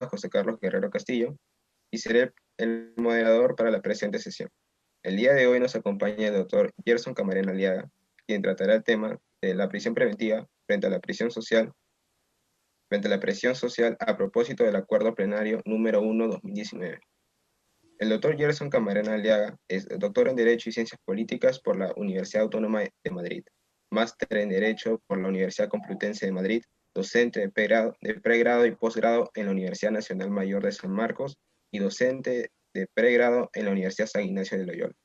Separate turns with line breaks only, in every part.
José Carlos Guerrero Castillo y seré el moderador para la presente sesión. El día de hoy nos acompaña el doctor Gerson Camarena Aliaga, quien tratará el tema de la prisión preventiva frente a la presión social a propósito del Acuerdo Plenario número 1/2019. El doctor Gerson Camarena Aliaga es doctor en Derecho y Ciencias Políticas por la Universidad Autónoma de Madrid, máster en Derecho por la Universidad Complutense de Madrid, docente de pregrado y posgrado en la Universidad Nacional Mayor de San Marcos y docente de pregrado en la Universidad San Ignacio de Loyola.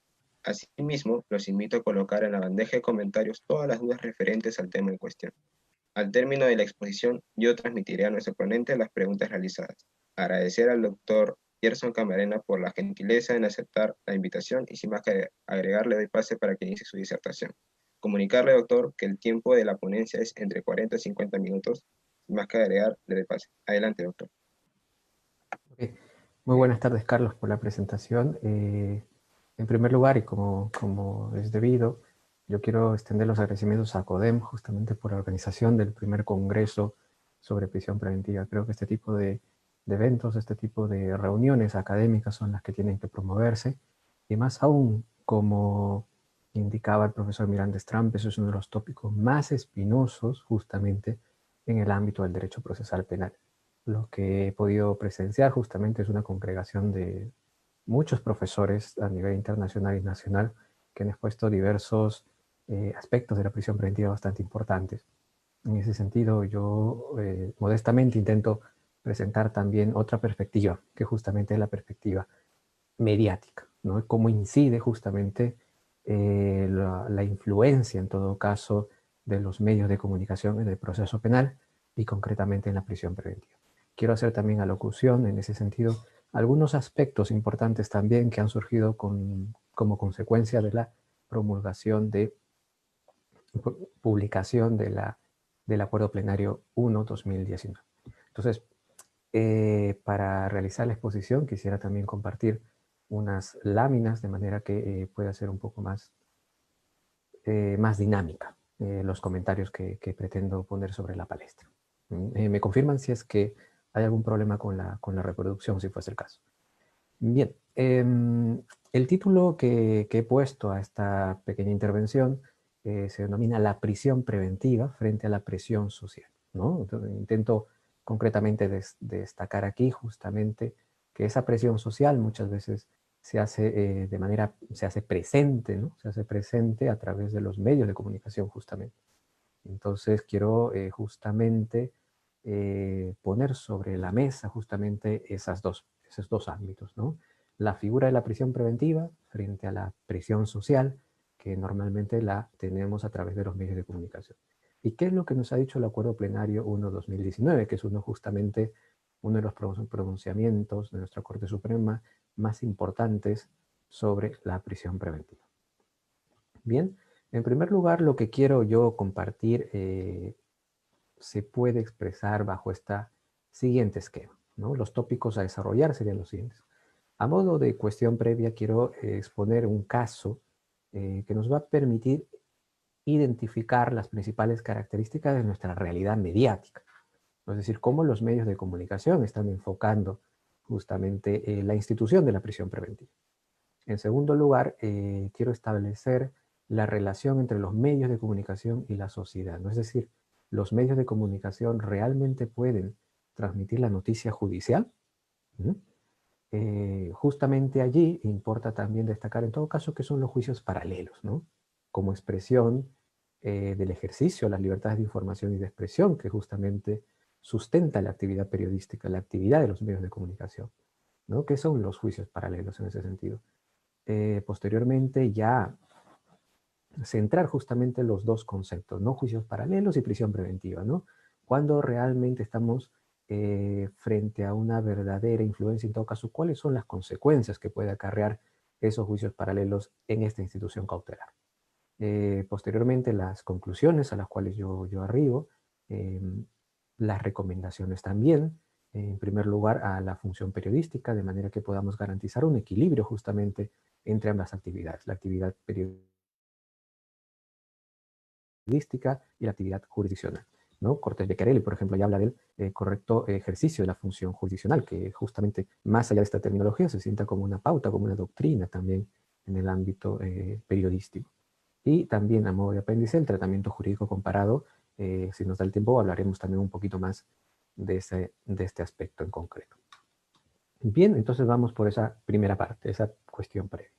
Asimismo, los invito a colocar en la bandeja de comentarios todas las dudas referentes al tema en cuestión. Al término de la exposición, yo transmitiré a nuestro ponente las preguntas realizadas. Agradecer al doctor Gerson Camarena por la gentileza en aceptar la invitación y sin más que agregar, le doy pase para que inicie su disertación. Comunicarle, doctor, que el tiempo de la ponencia es entre 40 y 50 minutos. Sin más que agregar, le doy pase. Adelante, doctor.
Okay. Muy buenas tardes, Carlos, por la presentación. En primer lugar, y como es debido, yo quiero extender los agradecimientos a CODEM justamente por la organización del primer congreso sobre prisión preventiva. Creo que este tipo de eventos, este tipo de reuniones académicas son las que tienen que promoverse, y más aún, como indicaba el profesor Miranda Stramp, eso es uno de los tópicos más espinosos justamente en el ámbito del derecho procesal penal. Lo que he podido presenciar justamente es una congregación de muchos profesores a nivel internacional y nacional que han expuesto diversos aspectos de la prisión preventiva bastante importantes. En ese sentido, yo modestamente intento presentar también otra perspectiva, que justamente es la perspectiva mediática, ¿no? Cómo incide justamente la influencia, en todo caso, de los medios de comunicación en el proceso penal y concretamente en la prisión preventiva. Quiero hacer también alocución en ese sentido algunos aspectos importantes también que han surgido como consecuencia de la promulgación de publicación del Acuerdo Plenario 1/2019. Entonces, para realizar la exposición quisiera también compartir unas láminas de manera que pueda ser un poco más dinámica los comentarios que pretendo poner sobre la palestra. Me confirman si es que hay algún problema con la reproducción, si fuese el caso. Bien, el título que he puesto a esta pequeña intervención se denomina La prisión preventiva frente a la presión social, ¿no? Entonces, intento concretamente destacar aquí justamente que esa presión social muchas veces se hace se hace presente, ¿no? Se hace presente a través de los medios de comunicación justamente. Entonces quiero justamente poner sobre la mesa justamente esos dos ámbitos, ¿no? La figura de la prisión preventiva frente a la prisión social, que normalmente la tenemos a través de los medios de comunicación. ¿Y qué es lo que nos ha dicho el Acuerdo Plenario 1/2019, que es justamente uno de los pronunciamientos de nuestra Corte Suprema más importantes sobre la prisión preventiva? Bien, en primer lugar, lo que quiero yo compartir se puede expresar bajo esta siguiente esquema, ¿no? Los tópicos a desarrollar serían los siguientes. A modo de cuestión previa, quiero exponer un caso que nos va a permitir identificar las principales características de nuestra realidad mediática. Es decir, cómo los medios de comunicación están enfocando justamente la institución de la prisión preventiva. En segundo lugar, quiero establecer la relación entre los medios de comunicación y la sociedad, ¿no? Es decir, ¿los medios de comunicación realmente pueden transmitir la noticia judicial? ¿Mm? Justamente allí importa también destacar en todo caso que son los juicios paralelos, ¿no? Como expresión del ejercicio de las libertades de información y de expresión que justamente sustenta la actividad periodística, la actividad de los medios de comunicación, ¿no? ¿Qué son los juicios paralelos en ese sentido? Posteriormente ya centrar justamente los dos conceptos, ¿no? Juicios paralelos y prisión preventiva, ¿no? Cuando realmente estamos frente a una verdadera influencia, en todo caso, ¿cuáles son las consecuencias que puede acarrear esos juicios paralelos en esta institución cautelar? Posteriormente, las conclusiones a las cuales yo arribo, eh, las recomendaciones también, en primer lugar, a la función periodística, de manera que podamos garantizar un equilibrio justamente entre ambas actividades, la actividad periodística y la actividad jurisdiccional. ¿no? Cortés Beccarelli, por ejemplo, ya habla del correcto ejercicio de la función jurisdiccional, que justamente más allá de esta terminología se sienta como una pauta, como una doctrina también en el ámbito periodístico. Y también, a modo de apéndice, el tratamiento jurídico comparado. Si nos da el tiempo, hablaremos también un poquito más de este aspecto en concreto. Bien, entonces vamos por esa primera parte, esa cuestión previa.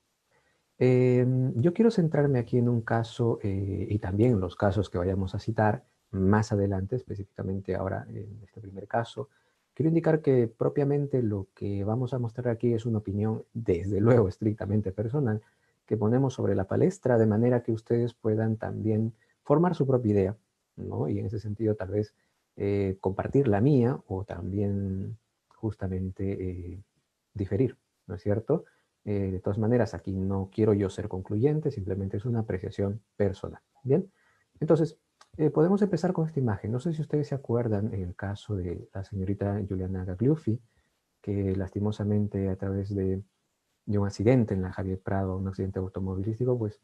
Yo quiero centrarme aquí en un caso, y también en los casos que vayamos a citar más adelante, específicamente ahora en este primer caso. Quiero indicar que propiamente lo que vamos a mostrar aquí es una opinión, desde luego, estrictamente personal, que ponemos sobre la palestra de manera que ustedes puedan también formar su propia idea, ¿no? Y en ese sentido tal vez compartir la mía o también justamente diferir, ¿no es cierto? De todas maneras, aquí no quiero yo ser concluyente, simplemente es una apreciación personal. Bien, entonces, podemos empezar con esta imagen. No sé si ustedes se acuerdan en el caso de la señorita Juliana Gagliuffi, que lastimosamente a través de un accidente en la Javier Prado, un accidente automovilístico, pues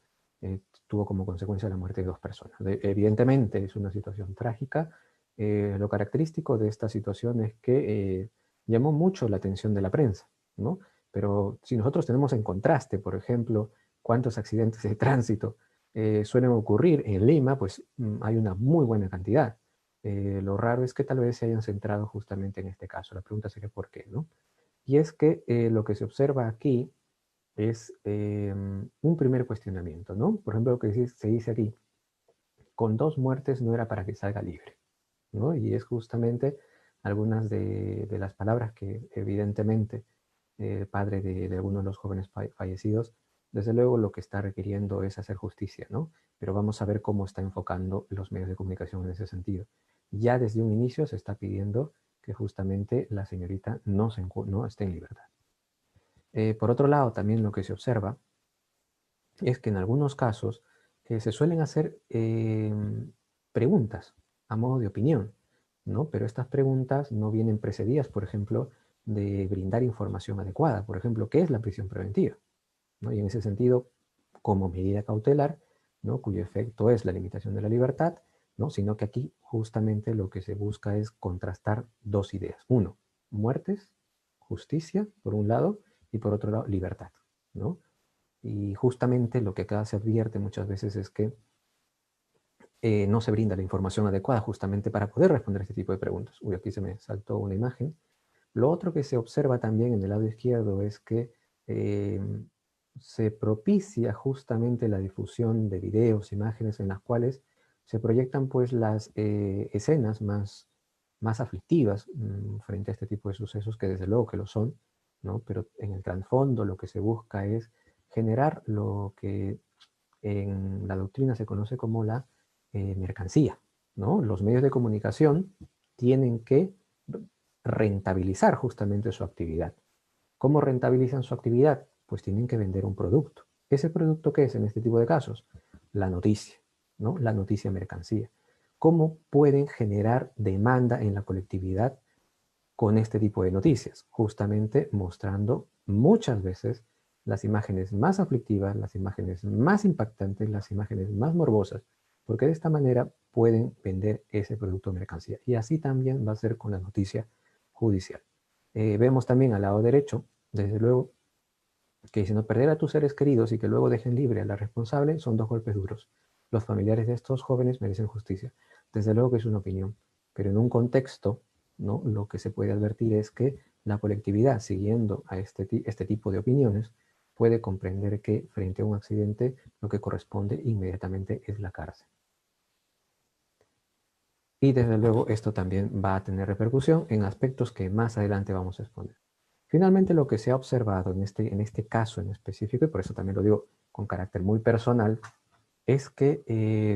tuvo como consecuencia la muerte de 2 personas. Evidentemente es una situación trágica. Lo característico de esta situación es que llamó mucho la atención de la prensa, ¿no? Pero si nosotros tenemos en contraste, por ejemplo, cuántos accidentes de tránsito suelen ocurrir en Lima, pues hay una muy buena cantidad. Lo raro es que tal vez se hayan centrado justamente en este caso. La pregunta sería ¿por qué, no? Y es que lo que se observa aquí es un primer cuestionamiento, ¿no? Por ejemplo, lo que se dice aquí, con 2 muertes no era para que salga libre, ¿no? Y es justamente algunas de las palabras que evidentemente el padre de algunos de los jóvenes fallecidos, desde luego lo que está requiriendo es hacer justicia, ¿no? Pero vamos a ver cómo está enfocando los medios de comunicación en ese sentido. Ya desde un inicio se está pidiendo que justamente la señorita no esté en libertad. Por otro lado, también lo que se observa es que en algunos casos se suelen hacer preguntas a modo de opinión, ¿no? Pero estas preguntas no vienen precedidas, por ejemplo, de brindar información adecuada. Por ejemplo, ¿qué es la prisión preventiva? ¿No? Y en ese sentido, como medida cautelar, ¿no? Cuyo efecto es la limitación de la libertad, ¿no? Sino que aquí justamente lo que se busca es contrastar 2 ideas. Uno, muertes, justicia, por un lado, y por otro lado, libertad, ¿no? Y justamente lo que acá se advierte muchas veces es que no se brinda la información adecuada justamente para poder responder este tipo de preguntas. Uy, aquí se me saltó una imagen. Lo otro que se observa también en el lado izquierdo es que eh, se propicia justamente la difusión de videos, imágenes en las cuales se proyectan pues las escenas más aflictivas frente a este tipo de sucesos, que desde luego que lo son, ¿no? Pero en el trasfondo lo que se busca es generar lo que en la doctrina se conoce como la mercancía, ¿no? Los medios de comunicación tienen que rentabilizar justamente su actividad. ¿Cómo rentabilizan su actividad? Pues tienen que vender un producto. ¿Ese producto qué es en este tipo de casos? La noticia, ¿no? La noticia mercancía. ¿Cómo pueden generar demanda en la colectividad con este tipo de noticias? Justamente mostrando muchas veces las imágenes más aflictivas, las imágenes más impactantes, las imágenes más morbosas, porque de esta manera pueden vender ese producto o mercancía. Y así también va a ser con la noticia judicial. Vemos también al lado derecho, desde luego, que si no perder a tus seres queridos y que luego dejen libre a la responsable son 2 golpes duros. Los familiares de estos jóvenes merecen justicia. Desde luego que es una opinión, pero en un contexto, ¿no? Lo que se puede advertir es que la colectividad, siguiendo a este tipo de opiniones, puede comprender que frente a un accidente lo que corresponde inmediatamente es la cárcel. Y desde luego esto también va a tener repercusión en aspectos que más adelante vamos a exponer. Finalmente, lo que se ha observado en este caso en específico, y por eso también lo digo con carácter muy personal, es que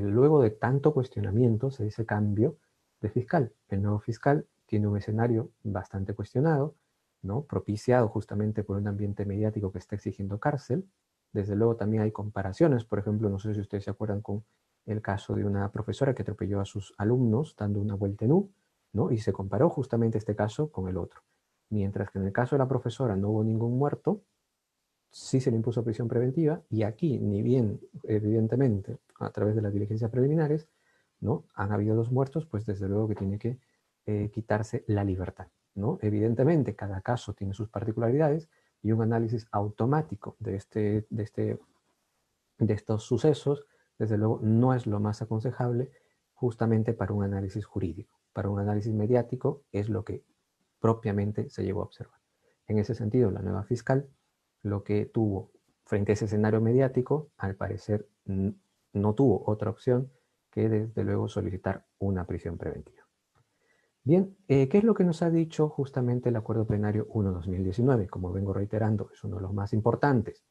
luego de tanto cuestionamiento se dice cambio de fiscal. El nuevo fiscal tiene un escenario bastante cuestionado, ¿no? Propiciado justamente por un ambiente mediático que está exigiendo cárcel. Desde luego también hay comparaciones, por ejemplo, no sé si ustedes se acuerdan con el caso de una profesora que atropelló a sus alumnos dando una vuelta en U, ¿no? Y se comparó justamente este caso con el otro. Mientras que en el caso de la profesora no hubo ningún muerto, sí se le impuso prisión preventiva y aquí, ni bien, evidentemente, a través de las diligencias preliminares, ¿no? Han habido 2 muertos, pues desde luego que tiene que quitarse la libertad, ¿no? Evidentemente, cada caso tiene sus particularidades y un análisis automático de estos sucesos, desde luego, no es lo más aconsejable justamente para un análisis jurídico. Para un análisis mediático es lo que propiamente se llegó a observar. En ese sentido, la nueva fiscal lo que tuvo frente a ese escenario mediático, al parecer no tuvo otra opción que desde luego solicitar una prisión preventiva. Bien, ¿qué es lo que nos ha dicho justamente el Acuerdo Plenario 1/2019? Como vengo reiterando, es uno de los más importantes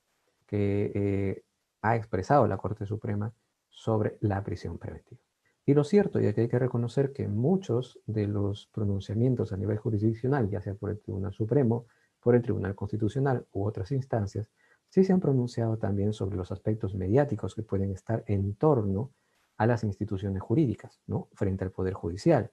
que ha expresado la Corte Suprema sobre la prisión preventiva. Y lo cierto, y aquí hay que reconocer que muchos de los pronunciamientos a nivel jurisdiccional, ya sea por el Tribunal Supremo, por el Tribunal Constitucional u otras instancias, sí se han pronunciado también sobre los aspectos mediáticos que pueden estar en torno a las instituciones jurídicas, ¿no? Frente al Poder Judicial.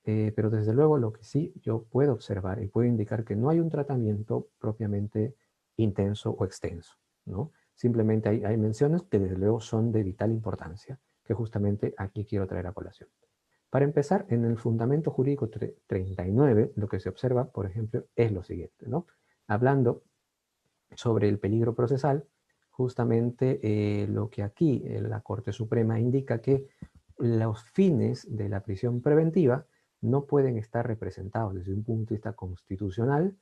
Pero desde luego lo que sí yo puedo observar y puedo indicar que no hay un tratamiento propiamente intenso o extenso, ¿no? Simplemente hay menciones que desde luego son de vital importancia, que justamente aquí quiero traer a colación. Para empezar, en el fundamento jurídico 39, lo que se observa, por ejemplo, es lo siguiente, ¿no? Hablando sobre el peligro procesal, justamente lo que aquí la Corte Suprema indica que los fines de la prisión preventiva no pueden estar representados desde un punto de vista constitucional,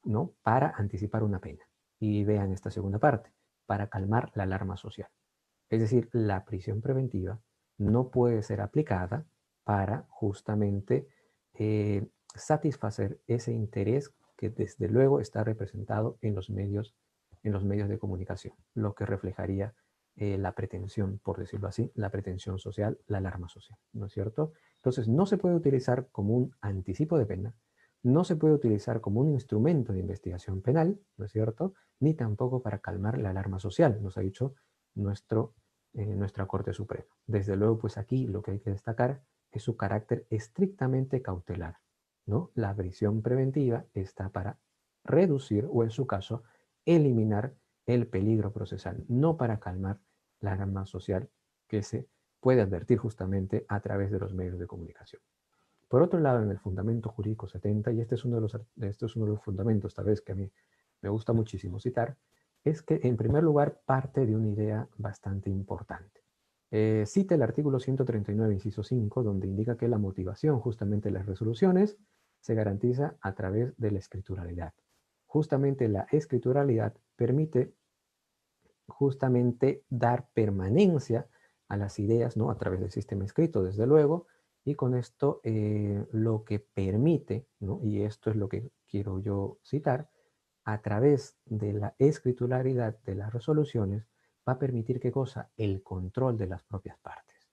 ¿no? Para anticipar una pena. Y vean esta segunda parte, para calmar la alarma social. Es decir, la prisión preventiva no puede ser aplicada para justamente satisfacer ese interés que desde luego está representado en los medios de comunicación, lo que reflejaría la pretensión, por decirlo así, la pretensión social, la alarma social, ¿no es cierto? Entonces, no se puede utilizar como un anticipo de pena, no se puede utilizar como un instrumento de investigación penal, ¿no es cierto? Ni tampoco para calmar la alarma social, nos ha dicho nuestra Corte Suprema. Desde luego, pues aquí lo que hay que destacar es su carácter estrictamente cautelar, ¿no? La prisión preventiva está para reducir o en su caso eliminar el peligro procesal, no para calmar la alarma social que se puede advertir justamente a través de los medios de comunicación. Por otro lado, en el fundamento jurídico 70, y este es uno de los fundamentos tal vez que a mí me gusta muchísimo citar, es que en primer lugar parte de una idea bastante importante. Cita el artículo 139, inciso 5, donde indica que la motivación justamente de las resoluciones se garantiza a través de la escrituralidad. Justamente la escrituralidad permite justamente dar permanencia a las ideas, ¿no? A través del sistema escrito, desde luego, y con esto lo que permite, ¿no? Y esto es lo que quiero yo citar, a través de la escritularidad de las resoluciones, va a permitir qué cosa? El control de las propias partes,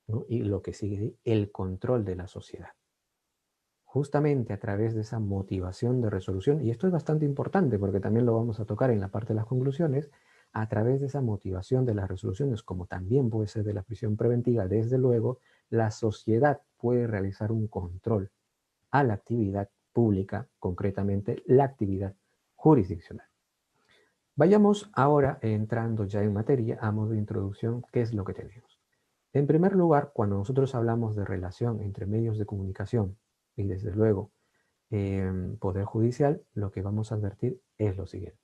¿no? Y lo que sigue, el control de la sociedad. Justamente a través de esa motivación de resolución, y esto es bastante importante porque también lo vamos a tocar en la parte de las conclusiones, a través de esa motivación de las resoluciones, como también puede ser de la prisión preventiva, desde luego, la sociedad puede realizar un control a la actividad pública, concretamente la actividad jurisdiccional. Vayamos ahora entrando ya en materia, a modo de introducción, ¿qué es lo que tenemos? En primer lugar, cuando nosotros hablamos de relación entre medios de comunicación y desde luego Poder Judicial, lo que vamos a advertir es lo siguiente.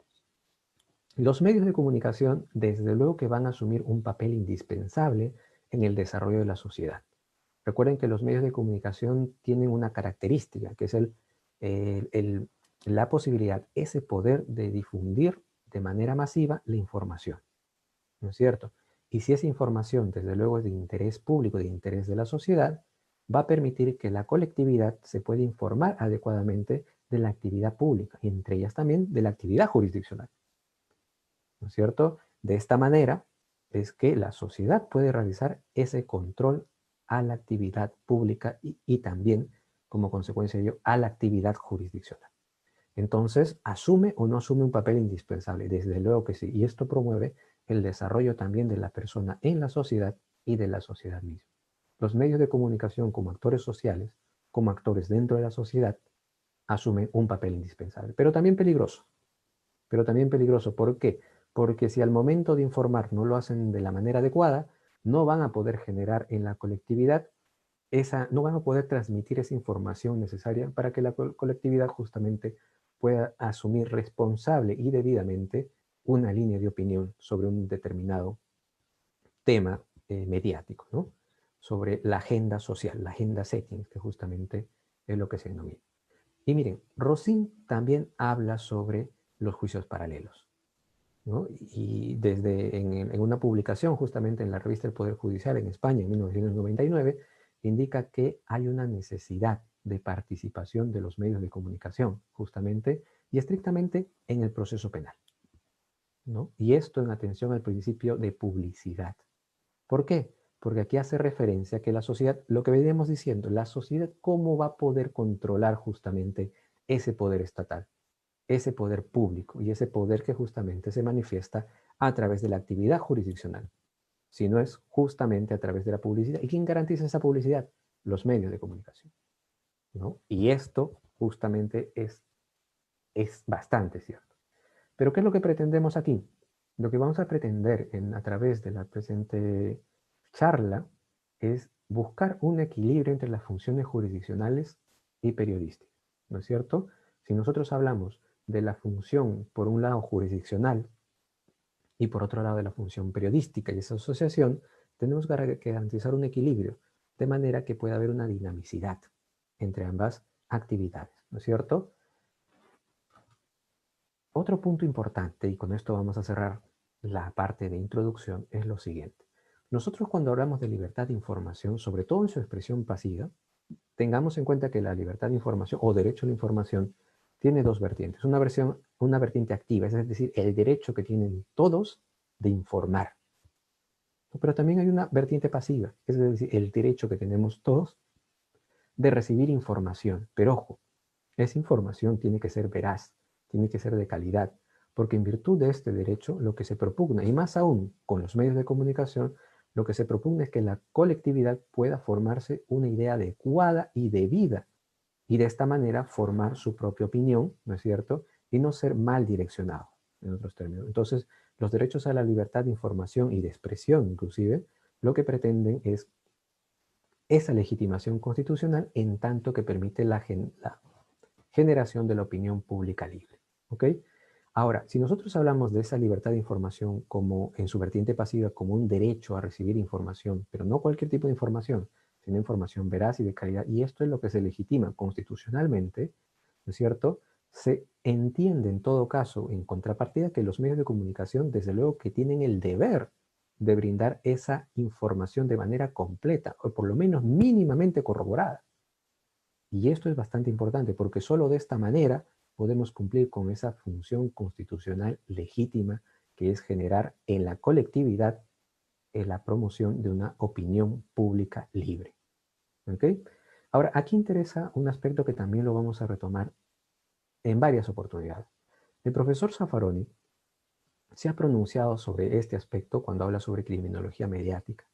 Los medios de comunicación, desde luego que van a asumir un papel indispensable en el desarrollo de la sociedad. Recuerden que los medios de comunicación tienen una característica, que es la posibilidad, ese poder de difundir de manera masiva la información, ¿no es cierto? Y si esa información, desde luego, es de interés público, de interés de la sociedad, va a permitir que la colectividad se pueda informar adecuadamente de la actividad pública, y entre ellas también de la actividad jurisdiccional, ¿no es cierto? De esta manera es que la sociedad puede realizar ese control a la actividad pública y también, como consecuencia de ello, a la actividad jurisdiccional. Entonces, ¿asume o no asume un papel indispensable? Desde luego que sí. Y esto promueve el desarrollo también de la persona en la sociedad y de la sociedad misma. Los medios de comunicación como actores sociales, como actores dentro de la sociedad, asumen un papel indispensable, pero también peligroso. Pero también peligroso, ¿por qué? Porque si al momento de informar no lo hacen de la manera adecuada, no van a poder generar en la colectividad no van a poder transmitir esa información necesaria para que la colectividad justamente pueda asumir responsable y debidamente una línea de opinión sobre un determinado tema mediático, ¿no? Sobre la agenda social, la agenda setting, que justamente es lo que se denomina. Y miren, Rossin también habla sobre los juicios paralelos, ¿no? Y desde en una publicación justamente en la revista El Poder Judicial en España en 1999, indica que hay una necesidad de participación de los medios de comunicación justamente y estrictamente en el proceso penal, ¿no? Y esto en atención al principio de publicidad. ¿Por qué? Porque aquí hace referencia a que la sociedad, lo que veníamos diciendo, la sociedad cómo va a poder controlar justamente ese poder estatal, ese poder público y ese poder que justamente se manifiesta a través de la actividad jurisdiccional, si no es justamente a través de la publicidad. ¿Y quién garantiza esa publicidad? Los medios de comunicación, ¿no? Y esto justamente es bastante cierto. Pero ¿qué es lo que pretendemos aquí? Lo que vamos a pretender a través de la presente charla es buscar un equilibrio entre las funciones jurisdiccionales y periodísticas, ¿no es cierto? Si nosotros hablamos de la función, por un lado, jurisdiccional y por otro lado de la función periodística y esa asociación, tenemos que garantizar un equilibrio de manera que pueda haber una dinamicidad entre ambas actividades, ¿no es cierto? Otro punto importante, y con esto vamos a cerrar la parte de introducción, es lo siguiente. Nosotros cuando hablamos de libertad de información, sobre todo en su expresión pasiva, tengamos en cuenta que la libertad de información o derecho a la información tiene dos vertientes. Una vertiente activa, es decir, el derecho que tienen todos de informar. Pero también hay una vertiente pasiva, es decir, el derecho que tenemos todos de recibir información. Pero ojo, esa información tiene que ser veraz, tiene que ser de calidad, porque en virtud de este derecho lo que se propugna, y más aún con los medios de comunicación, lo que se propugna es que la colectividad pueda formarse una idea adecuada y debida, y de esta manera formar su propia opinión, ¿no es cierto? Y no ser mal direccionado, en otros términos. Entonces, los derechos a la libertad de información y de expresión, inclusive, lo que pretenden es esa legitimación constitucional en tanto que permite la generación de la opinión pública libre. ¿Ok? Ahora, si nosotros hablamos de esa libertad de información como en su vertiente pasiva, como un derecho a recibir información, pero no cualquier tipo de información, sino información veraz y de calidad, y esto es lo que se legitima constitucionalmente, ¿no es cierto? Se entiende en todo caso, en contrapartida, que los medios de comunicación, desde luego que tienen el deber de brindar esa información de manera completa, o por lo menos mínimamente corroborada. Y esto es bastante importante porque solo de esta manera podemos cumplir con esa función constitucional legítima que es generar en la colectividad la promoción de una opinión pública libre. ¿Ok? Ahora, aquí interesa un aspecto que también lo vamos a retomar en varias oportunidades. El profesor Zaffaroni se ha pronunciado sobre este aspecto cuando habla sobre criminología mediática.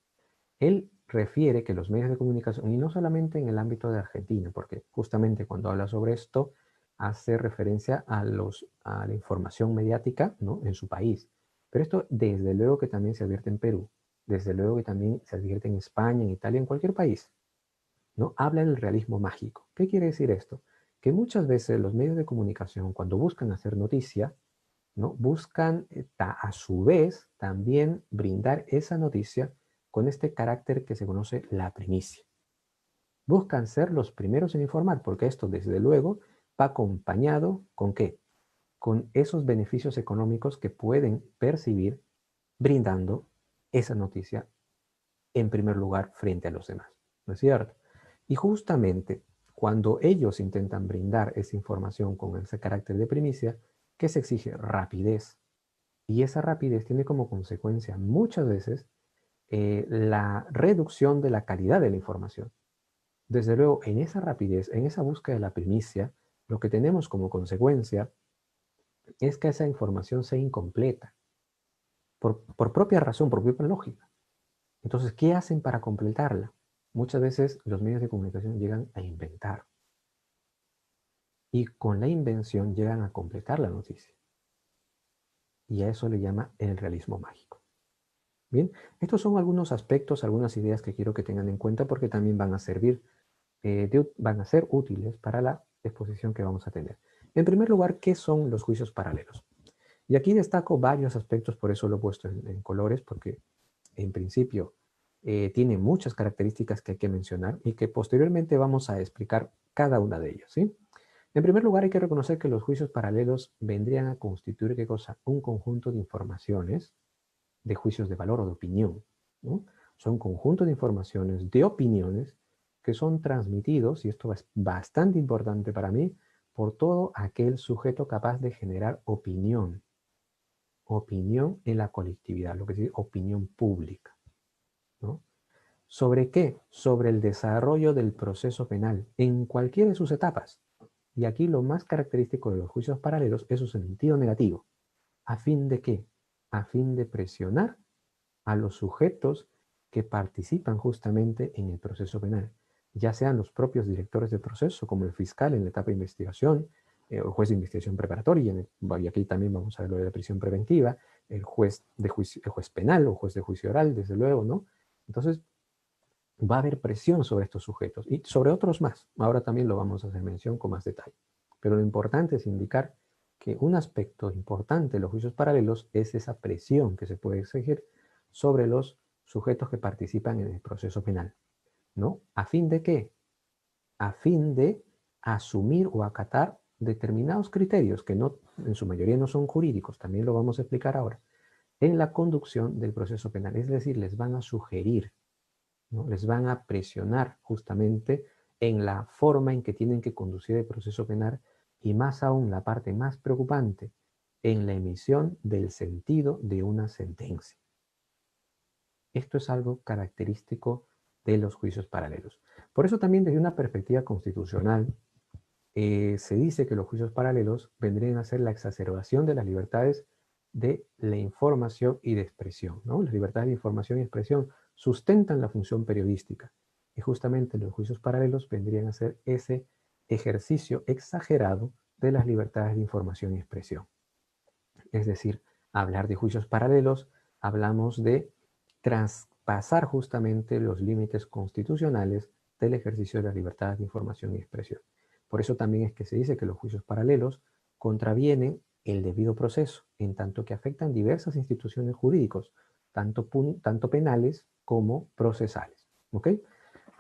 Él refiere que los medios de comunicación, y no solamente en el ámbito de Argentina, porque justamente cuando habla sobre esto, hace referencia a la información mediática, ¿no? En su país. Pero esto desde luego que también se advierte en Perú, desde luego que también se advierte en España, en Italia, en cualquier país, ¿no? Habla del realismo mágico. ¿Qué quiere decir esto? Que muchas veces los medios de comunicación, cuando buscan hacer noticia, ¿no? Buscan a su vez también brindar esa noticia con este carácter que se conoce la primicia. Buscan ser los primeros en informar, porque esto desde luego va acompañado ¿con qué? Con esos beneficios económicos que pueden percibir brindando esa noticia en primer lugar frente a los demás, ¿no es cierto? Y justamente cuando ellos intentan brindar esa información con ese carácter de primicia, ¿qué se exige? Rapidez. Y esa rapidez tiene como consecuencia muchas veces la reducción de la calidad de la información. Desde luego, en esa rapidez, en esa búsqueda de la primicia, lo que tenemos como consecuencia es que esa información sea incompleta, por propia razón, por propia lógica. Entonces, ¿qué hacen para completarla? Muchas veces los medios de comunicación llegan a inventar y con la invención llegan a completar la noticia. Y a eso le llama el realismo mágico. Bien, estos son algunos aspectos, algunas ideas que quiero que tengan en cuenta porque también van a servir, van a ser útiles para la exposición que vamos a tener. En primer lugar, ¿qué son los juicios paralelos? Y aquí destaco varios aspectos, por eso lo he puesto en colores, porque en principio tiene muchas características que hay que mencionar y que posteriormente vamos a explicar cada una de ellas, ¿sí? En primer lugar, hay que reconocer que los juicios paralelos vendrían a constituir, ¿qué cosa? Un conjunto de informaciones, de juicios de valor o de opinión, ¿no? Son un conjunto de informaciones, de opiniones, que son transmitidos, y esto es bastante importante para mí, por todo aquel sujeto capaz de generar opinión. Opinión en la colectividad, lo que se dice opinión pública, ¿no? ¿Sobre qué? Sobre el desarrollo del proceso penal en cualquiera de sus etapas. Y aquí lo más característico de los juicios paralelos es su sentido negativo. ¿A fin de qué? A fin de presionar a los sujetos que participan justamente en el proceso penal, ya sean los propios directores del proceso, como el fiscal en la etapa de investigación, el juez de investigación preparatoria, y aquí también vamos a ver lo de la prisión preventiva, el juez, el juez penal o juez de juicio oral, desde luego, ¿no? Entonces, va a haber presión sobre estos sujetos y sobre otros más. Ahora también lo vamos a hacer mención con más detalle. Pero lo importante es indicar que un aspecto importante de los juicios paralelos es esa presión que se puede exigir sobre los sujetos que participan en el proceso penal, ¿no? ¿A fin de qué? A fin de asumir o acatar determinados criterios que no, en su mayoría no son jurídicos, también lo vamos a explicar ahora, en la conducción del proceso penal. Es decir, les van a sugerir, ¿no? Les van a presionar justamente en la forma en que tienen que conducir el proceso penal y más aún la parte más preocupante, en la emisión del sentido de una sentencia. Esto es algo característico de los juicios paralelos. Por eso también desde una perspectiva constitucional se dice que los juicios paralelos vendrían a ser la exacerbación de las libertades de la información y de expresión, ¿no? Las libertades de información y expresión sustentan la función periodística y justamente los juicios paralelos vendrían a ser ese ejercicio exagerado de las libertades de información y expresión. Es decir, hablar de juicios paralelos, hablamos de traspasar justamente los límites constitucionales del ejercicio de las libertades de información y expresión. Por eso también es que se dice que los juicios paralelos contravienen el debido proceso, en tanto que afectan diversas instituciones jurídicas, tanto penales como procesales. ¿Ok?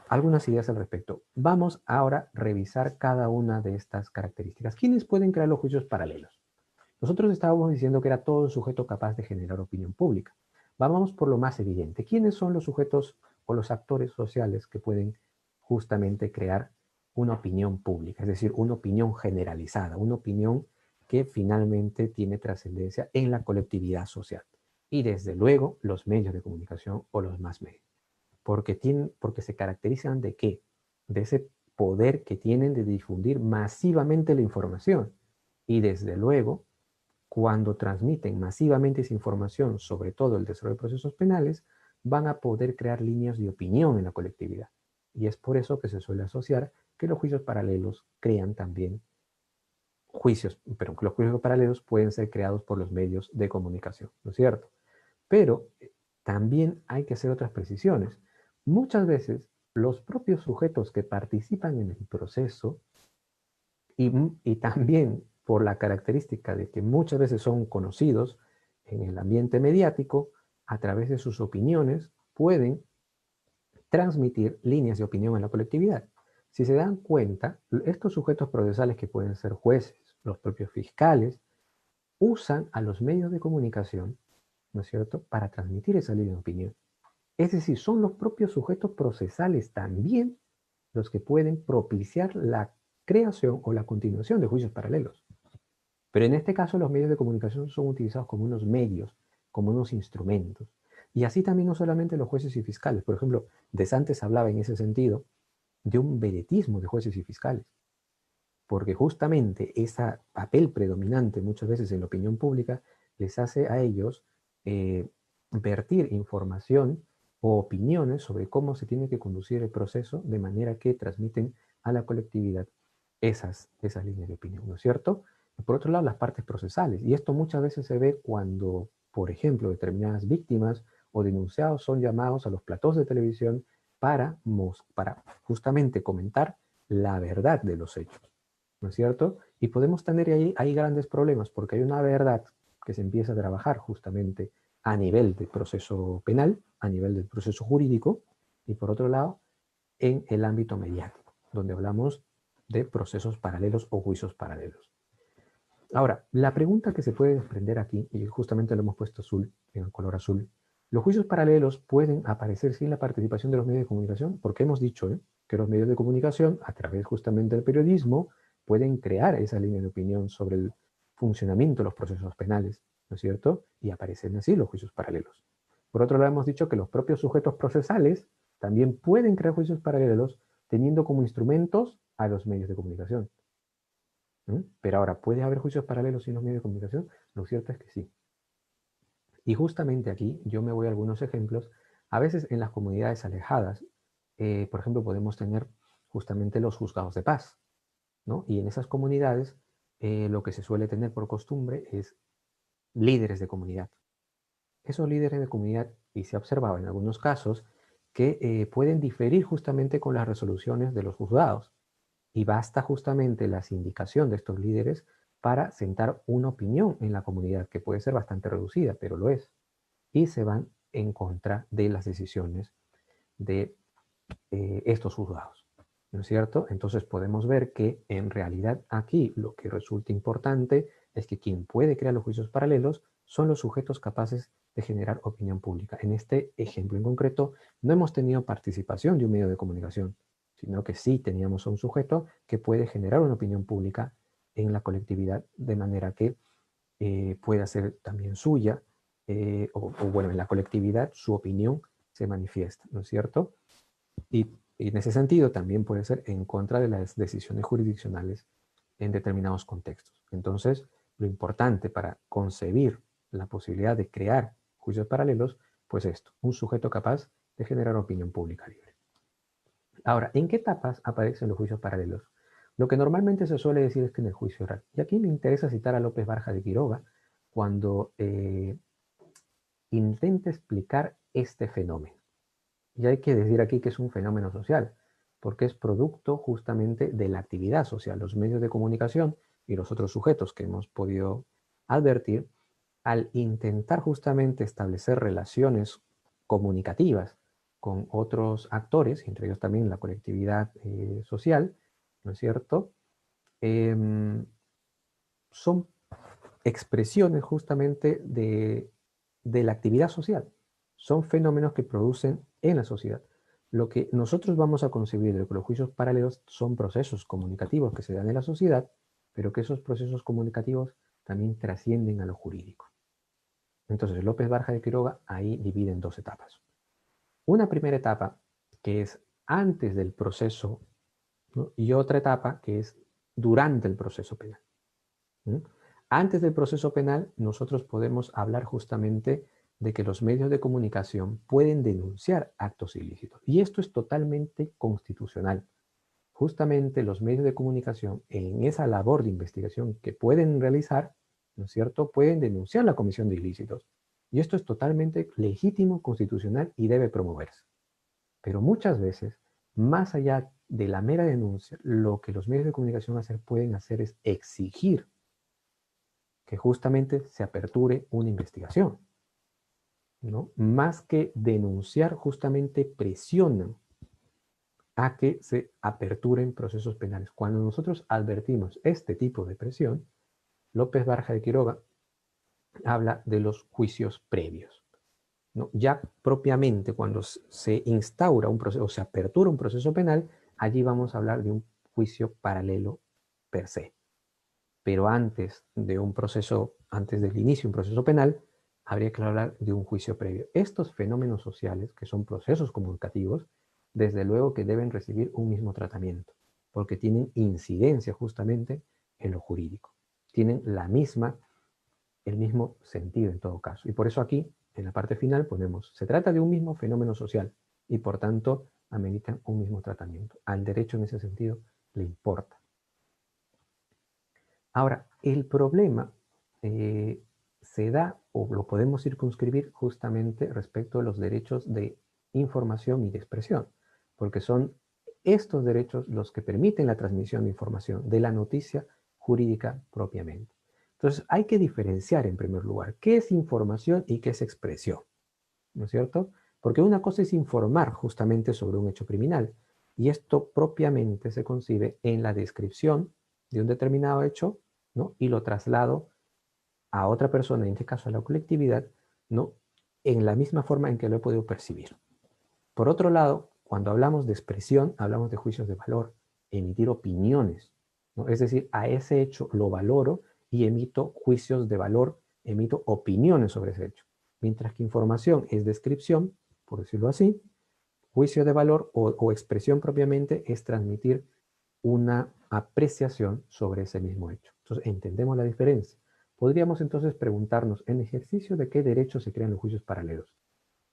Algunas ideas al respecto. Vamos ahora a revisar cada una de estas características. ¿Quiénes pueden crear los juicios paralelos? Nosotros estábamos diciendo que era todo sujeto capaz de generar opinión pública. Vamos por lo más evidente. ¿Quiénes son los sujetos o los actores sociales que pueden justamente crear una opinión pública? Es decir, una opinión generalizada, una opinión que finalmente tiene trascendencia en la colectividad social. Y desde luego los medios de comunicación o los más medios. Porque se caracterizan de qué? De ese poder que tienen de difundir masivamente la información. Y desde luego cuando transmiten masivamente esa información, sobre todo el desarrollo de procesos penales, van a poder crear líneas de opinión en la colectividad. Y es por eso que se suele asociar que los juicios paralelos crean también juicios, pero que los juicios paralelos pueden ser creados por los medios de comunicación, ¿no es cierto? Pero también hay que hacer otras precisiones. Muchas veces los propios sujetos que participan en el proceso y también por la característica de que muchas veces son conocidos en el ambiente mediático, a través de sus opiniones pueden transmitir líneas de opinión en la colectividad. Si se dan cuenta, estos sujetos procesales que pueden ser jueces, los propios fiscales, usan a los medios de comunicación, ¿no es cierto?, para transmitir esa línea de opinión. Es decir, son los propios sujetos procesales también los que pueden propiciar la creación o la continuación de juicios paralelos. Pero en este caso los medios de comunicación son utilizados como unos medios, como unos instrumentos. Y así también no solamente los jueces y fiscales. Por ejemplo, De Santis hablaba en ese sentido de un vedetismo de jueces y fiscales. Porque justamente ese papel predominante muchas veces en la opinión pública les hace a ellos vertir información o opiniones sobre cómo se tiene que conducir el proceso de manera que transmiten a la colectividad esas líneas de opinión, ¿no es cierto? Y por otro lado, las partes procesales. Y esto muchas veces se ve cuando, por ejemplo, determinadas víctimas o denunciados son llamados a los platós de televisión para justamente comentar la verdad de los hechos, ¿no es cierto? Y podemos tener ahí grandes problemas porque hay una verdad que se empieza a trabajar justamente a nivel del proceso penal, a nivel del proceso jurídico, y por otro lado, en el ámbito mediático, donde hablamos de procesos paralelos o juicios paralelos. Ahora, la pregunta que se puede desprender aquí, y justamente lo hemos puesto azul, en el color azul, ¿los juicios paralelos pueden aparecer sin la participación de los medios de comunicación? Porque hemos dicho que los medios de comunicación, a través justamente del periodismo, pueden crear esa línea de opinión sobre el funcionamiento de los procesos penales, ¿no es cierto? Y aparecen así los juicios paralelos. Por otro lado, hemos dicho que los propios sujetos procesales también pueden crear juicios paralelos teniendo como instrumentos a los medios de comunicación. Pero ahora, ¿puede haber juicios paralelos sin los medios de comunicación? Lo cierto es que sí. Y justamente aquí yo me voy a algunos ejemplos. A veces en las comunidades alejadas, por ejemplo, podemos tener justamente los juzgados de paz, ¿no? Y en esas comunidades lo que se suele tener por costumbre es líderes de comunidad. Esos líderes de comunidad, y se ha observado en algunos casos, que pueden diferir justamente con las resoluciones de los juzgados. Y basta justamente la sindicación de estos líderes para sentar una opinión en la comunidad, que puede ser bastante reducida, pero lo es. Y se van en contra de las decisiones de estos juzgados, ¿no es cierto? Entonces podemos ver que en realidad aquí lo que resulta importante es que quien puede crear los juicios paralelos son los sujetos capaces de generar opinión pública. En este ejemplo en concreto no hemos tenido participación de un medio de comunicación, sino que sí teníamos a un sujeto que puede generar una opinión pública en la colectividad de manera que pueda ser también suya, bueno, en la colectividad su opinión se manifiesta, ¿no es cierto? Y en ese sentido también puede ser en contra de las decisiones jurisdiccionales en determinados contextos. Entonces, lo importante para concebir la posibilidad de crear juicios paralelos, pues esto, un sujeto capaz de generar opinión pública libre. Ahora, ¿en qué etapas aparecen los juicios paralelos? Lo que normalmente se suele decir es que en el juicio oral. Y aquí me interesa citar a López Barja de Quiroga cuando intenta explicar este fenómeno. Y hay que decir aquí que es un fenómeno social, porque es producto justamente de la actividad social. Los medios de comunicación y los otros sujetos que hemos podido advertir, al intentar justamente establecer relaciones comunicativas con otros actores, entre ellos también la colectividad social, ¿no es cierto? Son expresiones justamente de la actividad social. Son fenómenos que producen en la sociedad. Lo que nosotros vamos a concebir de los juicios paralelos son procesos comunicativos que se dan en la sociedad, pero que esos procesos comunicativos también trascienden a lo jurídico. Entonces, López Barja de Quiroga ahí divide en dos etapas. Una primera etapa que es antes del proceso, ¿no? Y otra etapa que es durante el proceso penal. Antes del proceso penal, nosotros podemos hablar justamente de que los medios de comunicación pueden denunciar actos ilícitos. Y esto es totalmente constitucional. Justamente los medios de comunicación, en esa labor de investigación que pueden realizar, ¿no es cierto?, pueden denunciar la comisión de ilícitos. Y esto es totalmente legítimo, constitucional y debe promoverse. Pero muchas veces, más allá de la mera denuncia, lo que los medios de comunicación pueden hacer es exigir que justamente se aperture una investigación, ¿no? Más que denunciar, justamente presionan a que se aperturen procesos penales. Cuando nosotros advertimos este tipo de presión, López Barja de Quiroga habla de los juicios previos, ¿no? Ya propiamente cuando se instaura un proceso o se apertura un proceso penal, allí vamos a hablar de un juicio paralelo per se. Pero antes de un proceso, antes del inicio de un proceso penal, habría que hablar de un juicio previo. Estos fenómenos sociales, que son procesos comunicativos, desde luego que deben recibir un mismo tratamiento, porque tienen incidencia justamente en lo jurídico. Tienen el mismo sentido en todo caso. Y por eso aquí, en la parte final, ponemos, se trata de un mismo fenómeno social y por tanto ameritan un mismo tratamiento. Al derecho en ese sentido le importa. Ahora, el problema se da o lo podemos circunscribir justamente respecto a los derechos de información y de expresión, porque son estos derechos los que permiten la transmisión de información de la noticia jurídica propiamente. Entonces hay que diferenciar en primer lugar qué es información y qué es expresión, ¿no es cierto? Porque una cosa es informar justamente sobre un hecho criminal y esto propiamente se concibe en la descripción de un determinado hecho, ¿no? Y lo traslado a otra persona, en este caso a la colectividad, ¿no? En la misma forma en que lo he podido percibir. Por otro lado, cuando hablamos de expresión, hablamos de juicios de valor, emitir opiniones, ¿no? Es decir, a ese hecho lo valoro y emito juicios de valor, emito opiniones sobre ese hecho. Mientras que información es descripción, por decirlo así, juicio de valor o expresión propiamente es transmitir una apreciación sobre ese mismo hecho. Entonces, entendemos la diferencia. Podríamos entonces preguntarnos, ¿en ejercicio de qué derecho se crean los juicios paralelos?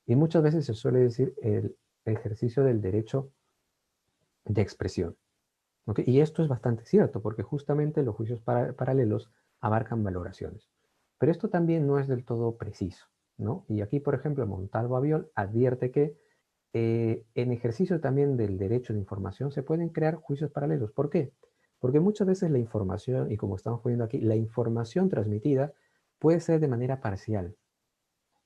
Y muchas veces se suele decir el ejercicio del derecho de expresión. ¿Okay? Y esto es bastante cierto, porque justamente los juicios paralelos abarcan valoraciones. Pero esto también no es del todo preciso, ¿no? Y aquí, por ejemplo, Montalvo Aviol advierte que en ejercicio también del derecho de información se pueden crear juicios paralelos. ¿Por qué? Porque muchas veces la información, y como estamos poniendo aquí, la información transmitida puede ser de manera parcial.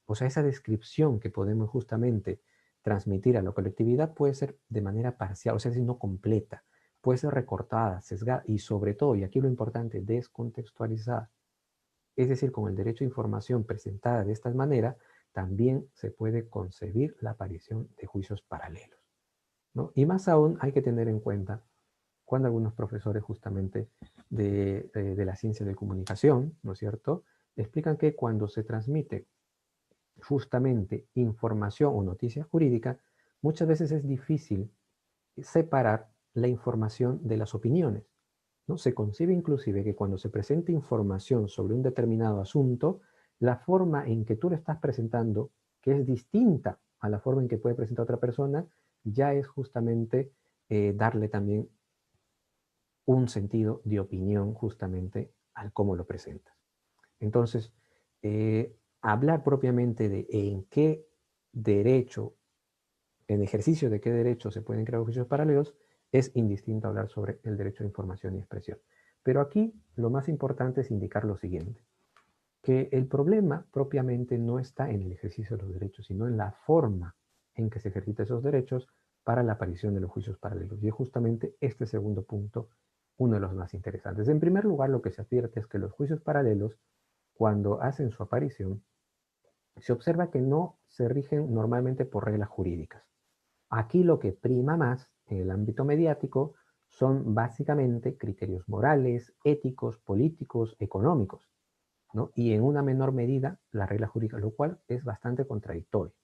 O sea, esa descripción que podemos justamente transmitir a la colectividad puede ser de manera parcial, o sea, es no completa, puede ser recortada, sesgada y sobre todo, y aquí lo importante, descontextualizada. Es decir, con el derecho a información presentada de esta manera, también se puede concebir la aparición de juicios paralelos, ¿no? Y más aún hay que tener en cuenta cuando algunos profesores justamente de la ciencia de comunicación, ¿no es cierto?, explican que cuando se transmite justamente información o noticia jurídica, muchas veces es difícil separar la información de las opiniones, ¿no? Se concibe inclusive que cuando se presenta información sobre un determinado asunto, la forma en que tú lo estás presentando, que es distinta a la forma en que puede presentar otra persona, ya es justamente darle también un sentido de opinión justamente al cómo lo presentas. Entonces, hablar propiamente de en qué derecho, en ejercicio de qué derecho se pueden crear juicios paralelos, es indistinto a hablar sobre el derecho de información y expresión. Pero aquí lo más importante es indicar lo siguiente, que el problema propiamente no está en el ejercicio de los derechos, sino en la forma en que se ejercitan esos derechos para la aparición de los juicios paralelos. Y es justamente este segundo punto uno de los más interesantes. En primer lugar, lo que se advierte es que los juicios paralelos, cuando hacen su aparición, se observa que no se rigen normalmente por reglas jurídicas. Aquí lo que prima más en el ámbito mediático son básicamente criterios morales, éticos, políticos, económicos, ¿no? Y en una menor medida la regla jurídica, lo cual es bastante contradictorio.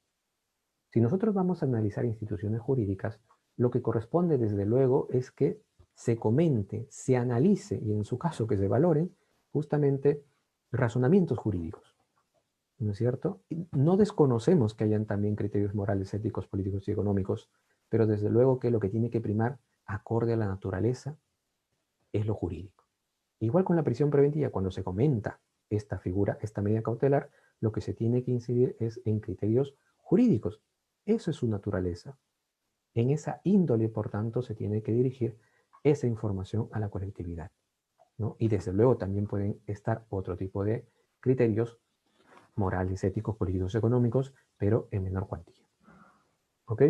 Si nosotros vamos a analizar instituciones jurídicas, lo que corresponde desde luego es que se comente, se analice y en su caso que se valoren justamente razonamientos jurídicos, ¿no es cierto? No desconocemos que hayan también criterios morales, éticos, políticos y económicos, pero desde luego que lo que tiene que primar, acorde a la naturaleza, es lo jurídico. Igual con la prisión preventiva, cuando se comenta esta figura, esta medida cautelar, lo que se tiene que incidir es en criterios jurídicos. Eso es su naturaleza. En esa índole, por tanto, se tiene que dirigir esa información a la colectividad, ¿no? Y desde luego también pueden estar otro tipo de criterios morales, éticos, políticos, económicos, pero en menor cuantía. ¿Ok?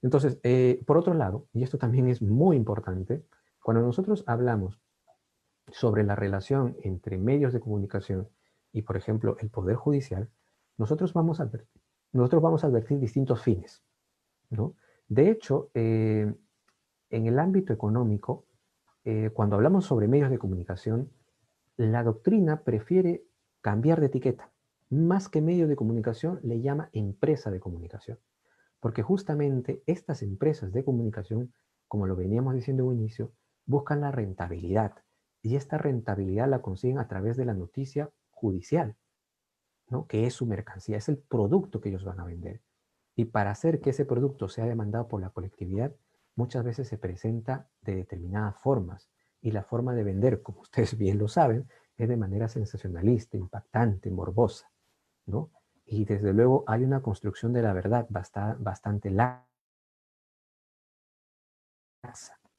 Entonces, por otro lado, y esto también es muy importante, cuando nosotros hablamos sobre la relación entre medios de comunicación y, por ejemplo, el Poder Judicial, nosotros vamos a advertir distintos fines, ¿no? De hecho, en el ámbito económico, cuando hablamos sobre medios de comunicación, la doctrina prefiere cambiar de etiqueta. Más que medio de comunicación, le llama empresa de comunicación. Porque justamente estas empresas de comunicación, como lo veníamos diciendo en un inicio, buscan la rentabilidad. Y esta rentabilidad la consiguen a través de la noticia judicial, ¿no? Que es su mercancía, es el producto que ellos van a vender. Y para hacer que ese producto sea demandado por la colectividad, muchas veces se presenta de determinadas formas. Y la forma de vender, como ustedes bien lo saben, es de manera sensacionalista, impactante, morbosa, ¿no? Y desde luego hay una construcción de la verdad bastante laxa,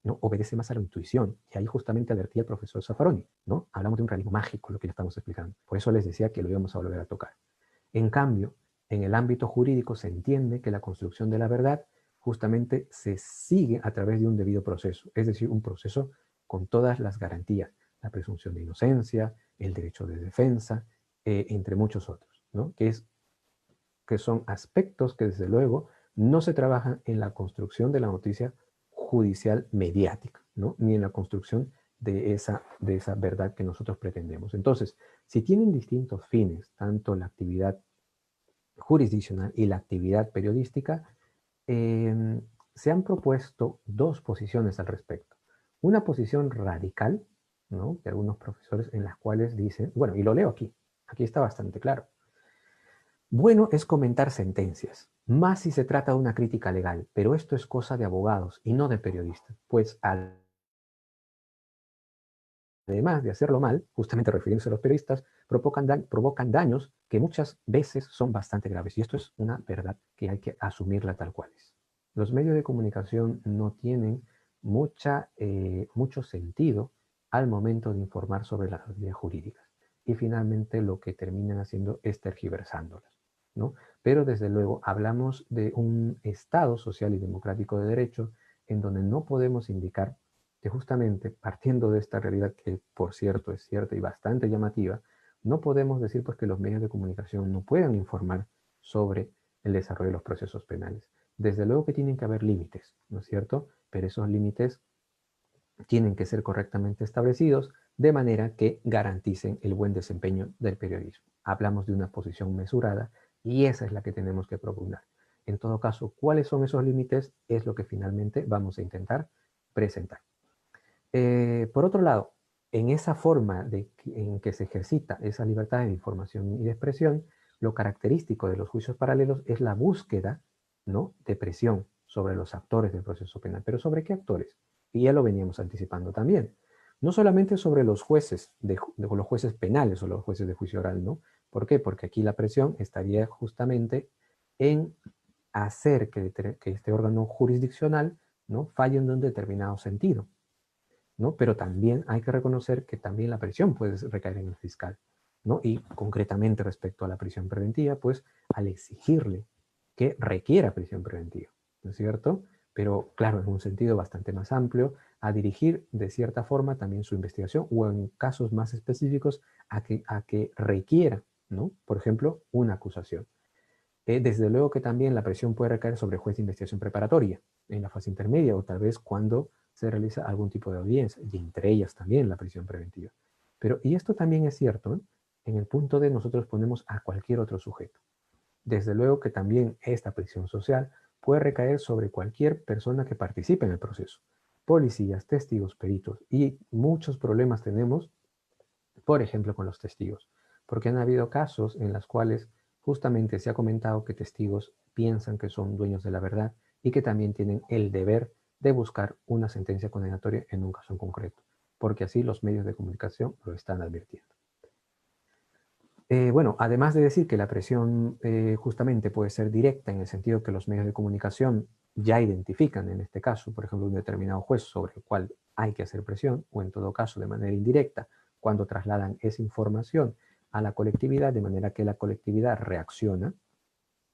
¿no? Obedece más a la intuición. Y ahí justamente advertía el profesor Zaffaroni, ¿no? Hablamos de un realismo mágico, lo que ya estamos explicando. Por eso les decía que lo íbamos a volver a tocar. En cambio, en el ámbito jurídico se entiende que la construcción de la verdad justamente se sigue a través de un debido proceso, es decir, un proceso con todas las garantías, la presunción de inocencia, el derecho de defensa, entre muchos otros, ¿no? Que son aspectos que desde luego no se trabajan en la construcción de la noticia judicial mediática, ¿no? Ni en la construcción de esa verdad que nosotros pretendemos. Entonces, si tienen distintos fines, tanto la actividad jurisdiccional y la actividad periodística, se han propuesto dos posiciones al respecto. Una posición radical, ¿no?, de algunos profesores en las cuales dicen, bueno, y lo leo aquí está bastante claro. Bueno es comentar sentencias, más si se trata de una crítica legal, pero esto es cosa de abogados y no de periodistas, pues además de hacerlo mal, justamente refiriéndose a los periodistas, provocan daños que muchas veces son bastante graves. Y esto es una verdad que hay que asumirla tal cual es. Los medios de comunicación no tienen mucho sentido al momento de informar sobre las noticias jurídicas. Y finalmente lo que terminan haciendo es tergiversándolas, ¿no? Pero desde luego hablamos de un Estado social y democrático de derecho en donde no podemos indicar que justamente partiendo de esta realidad que por cierto es cierta y bastante llamativa, no podemos decir pues que los medios de comunicación no puedan informar sobre el desarrollo de los procesos penales. Desde luego que tienen que haber límites, ¿no es cierto? Pero esos límites tienen que ser correctamente establecidos de manera que garanticen el buen desempeño del periodismo. Hablamos de una posición mesurada y esa es la que tenemos que propugnar. En todo caso, ¿cuáles son esos límites? Es lo que finalmente vamos a intentar presentar. Por otro lado, en esa forma en que se ejercita esa libertad de información y de expresión, lo característico de los juicios paralelos es la búsqueda, ¿no?, de presión sobre los actores del proceso penal. ¿Pero sobre qué actores? Y ya lo veníamos anticipando también. No solamente sobre los jueces, los jueces penales o los jueces de juicio oral, ¿no? ¿Por qué? Porque aquí la presión estaría justamente en hacer que este órgano jurisdiccional, ¿no?, falle en un determinado sentido, ¿no? Pero también hay que reconocer que también la prisión puede recaer en el fiscal, ¿no? Y concretamente respecto a la prisión preventiva, pues al exigirle que requiera prisión preventiva, ¿no es cierto? Pero claro, en un sentido bastante más amplio, a dirigir de cierta forma también su investigación o en casos más específicos a que requiera, ¿no?, por ejemplo, una acusación. Desde luego que también la presión puede recaer sobre el juez de investigación preparatoria, en la fase intermedia o tal vez cuando se realiza algún tipo de audiencia, y entre ellas también la prisión preventiva. Pero, y esto también es cierto, ¿eh?, en el punto de nosotros ponemos a cualquier otro sujeto. Desde luego que también esta presión social puede recaer sobre cualquier persona que participe en el proceso. Policías, testigos, peritos, y muchos problemas tenemos, por ejemplo, con los testigos, porque han habido casos en los cuales justamente se ha comentado que testigos piensan que son dueños de la verdad y que también tienen el deber de buscar una sentencia condenatoria en un caso en concreto, porque así los medios de comunicación lo están advirtiendo. Bueno, además de decir que la presión justamente puede ser directa en el sentido que los medios de comunicación ya identifican en este caso, por ejemplo, un determinado juez sobre el cual hay que hacer presión, o en todo caso de manera indirecta, cuando trasladan esa información a la colectividad, de manera que la colectividad reacciona,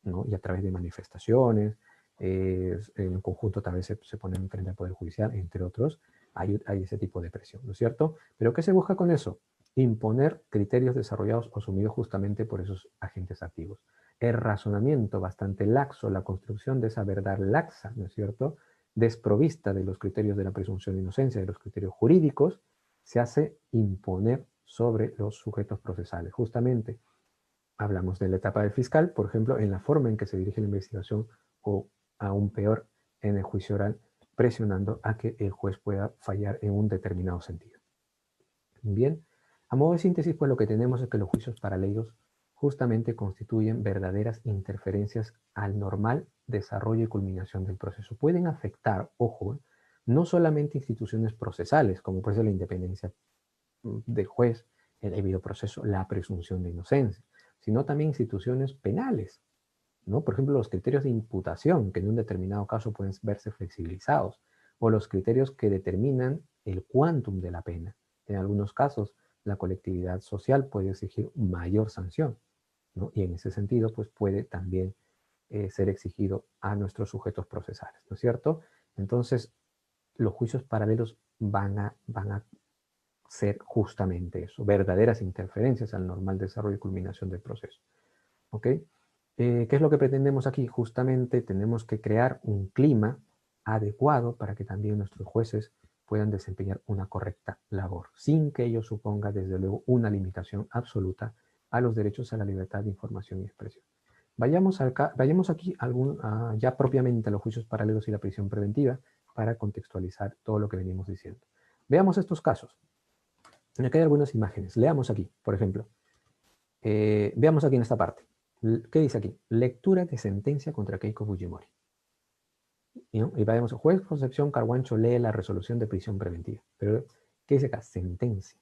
¿no?, y a través de manifestaciones, en conjunto tal vez se ponen frente al Poder Judicial, entre otros, hay ese tipo de presión, ¿no es cierto? ¿Pero qué se busca con eso? Imponer criterios desarrollados o asumidos justamente por esos agentes activos. El razonamiento bastante laxo, la construcción de esa verdad laxa, ¿no es cierto?, desprovista de los criterios de la presunción de inocencia, de los criterios jurídicos, se hace imponer sobre los sujetos procesales. Justamente hablamos de la etapa del fiscal, por ejemplo, en la forma en que se dirige la investigación o aún peor en el juicio oral, presionando a que el juez pueda fallar en un determinado sentido. Bien, a modo de síntesis, pues lo que tenemos es que los juicios paralelos justamente constituyen verdaderas interferencias al normal desarrollo y culminación del proceso. Pueden afectar, ojo, no solamente instituciones procesales, como puede ser la independencia del juez, el debido proceso, la presunción de inocencia, sino también instituciones penales, ¿no? Por ejemplo, los criterios de imputación, que en un determinado caso pueden verse flexibilizados, o los criterios que determinan el quantum de la pena. En algunos casos, la colectividad social puede exigir mayor sanción, ¿no? Y en ese sentido, pues puede también ser exigido a nuestros sujetos procesales, ¿no es cierto? Entonces, los juicios paralelos van a ser justamente eso, verdaderas interferencias al normal desarrollo y culminación del proceso. ¿Ok? ¿Qué es lo que pretendemos aquí? Justamente tenemos que crear un clima adecuado para que también nuestros jueces puedan desempeñar una correcta labor, sin que ello suponga, desde luego, una limitación absoluta a los derechos a la libertad de información y expresión. Vayamos aquí ya propiamente a los juicios paralelos y la prisión preventiva para contextualizar todo lo que venimos diciendo. Veamos estos casos. Aquí hay algunas imágenes. Leamos aquí, por ejemplo. Veamos aquí en esta parte. ¿Qué dice aquí? Lectura de sentencia contra Keiko Fujimori. Y vayamos, juez Concepción Carguancho lee la resolución de prisión preventiva. Pero, ¿qué dice acá? Sentencia.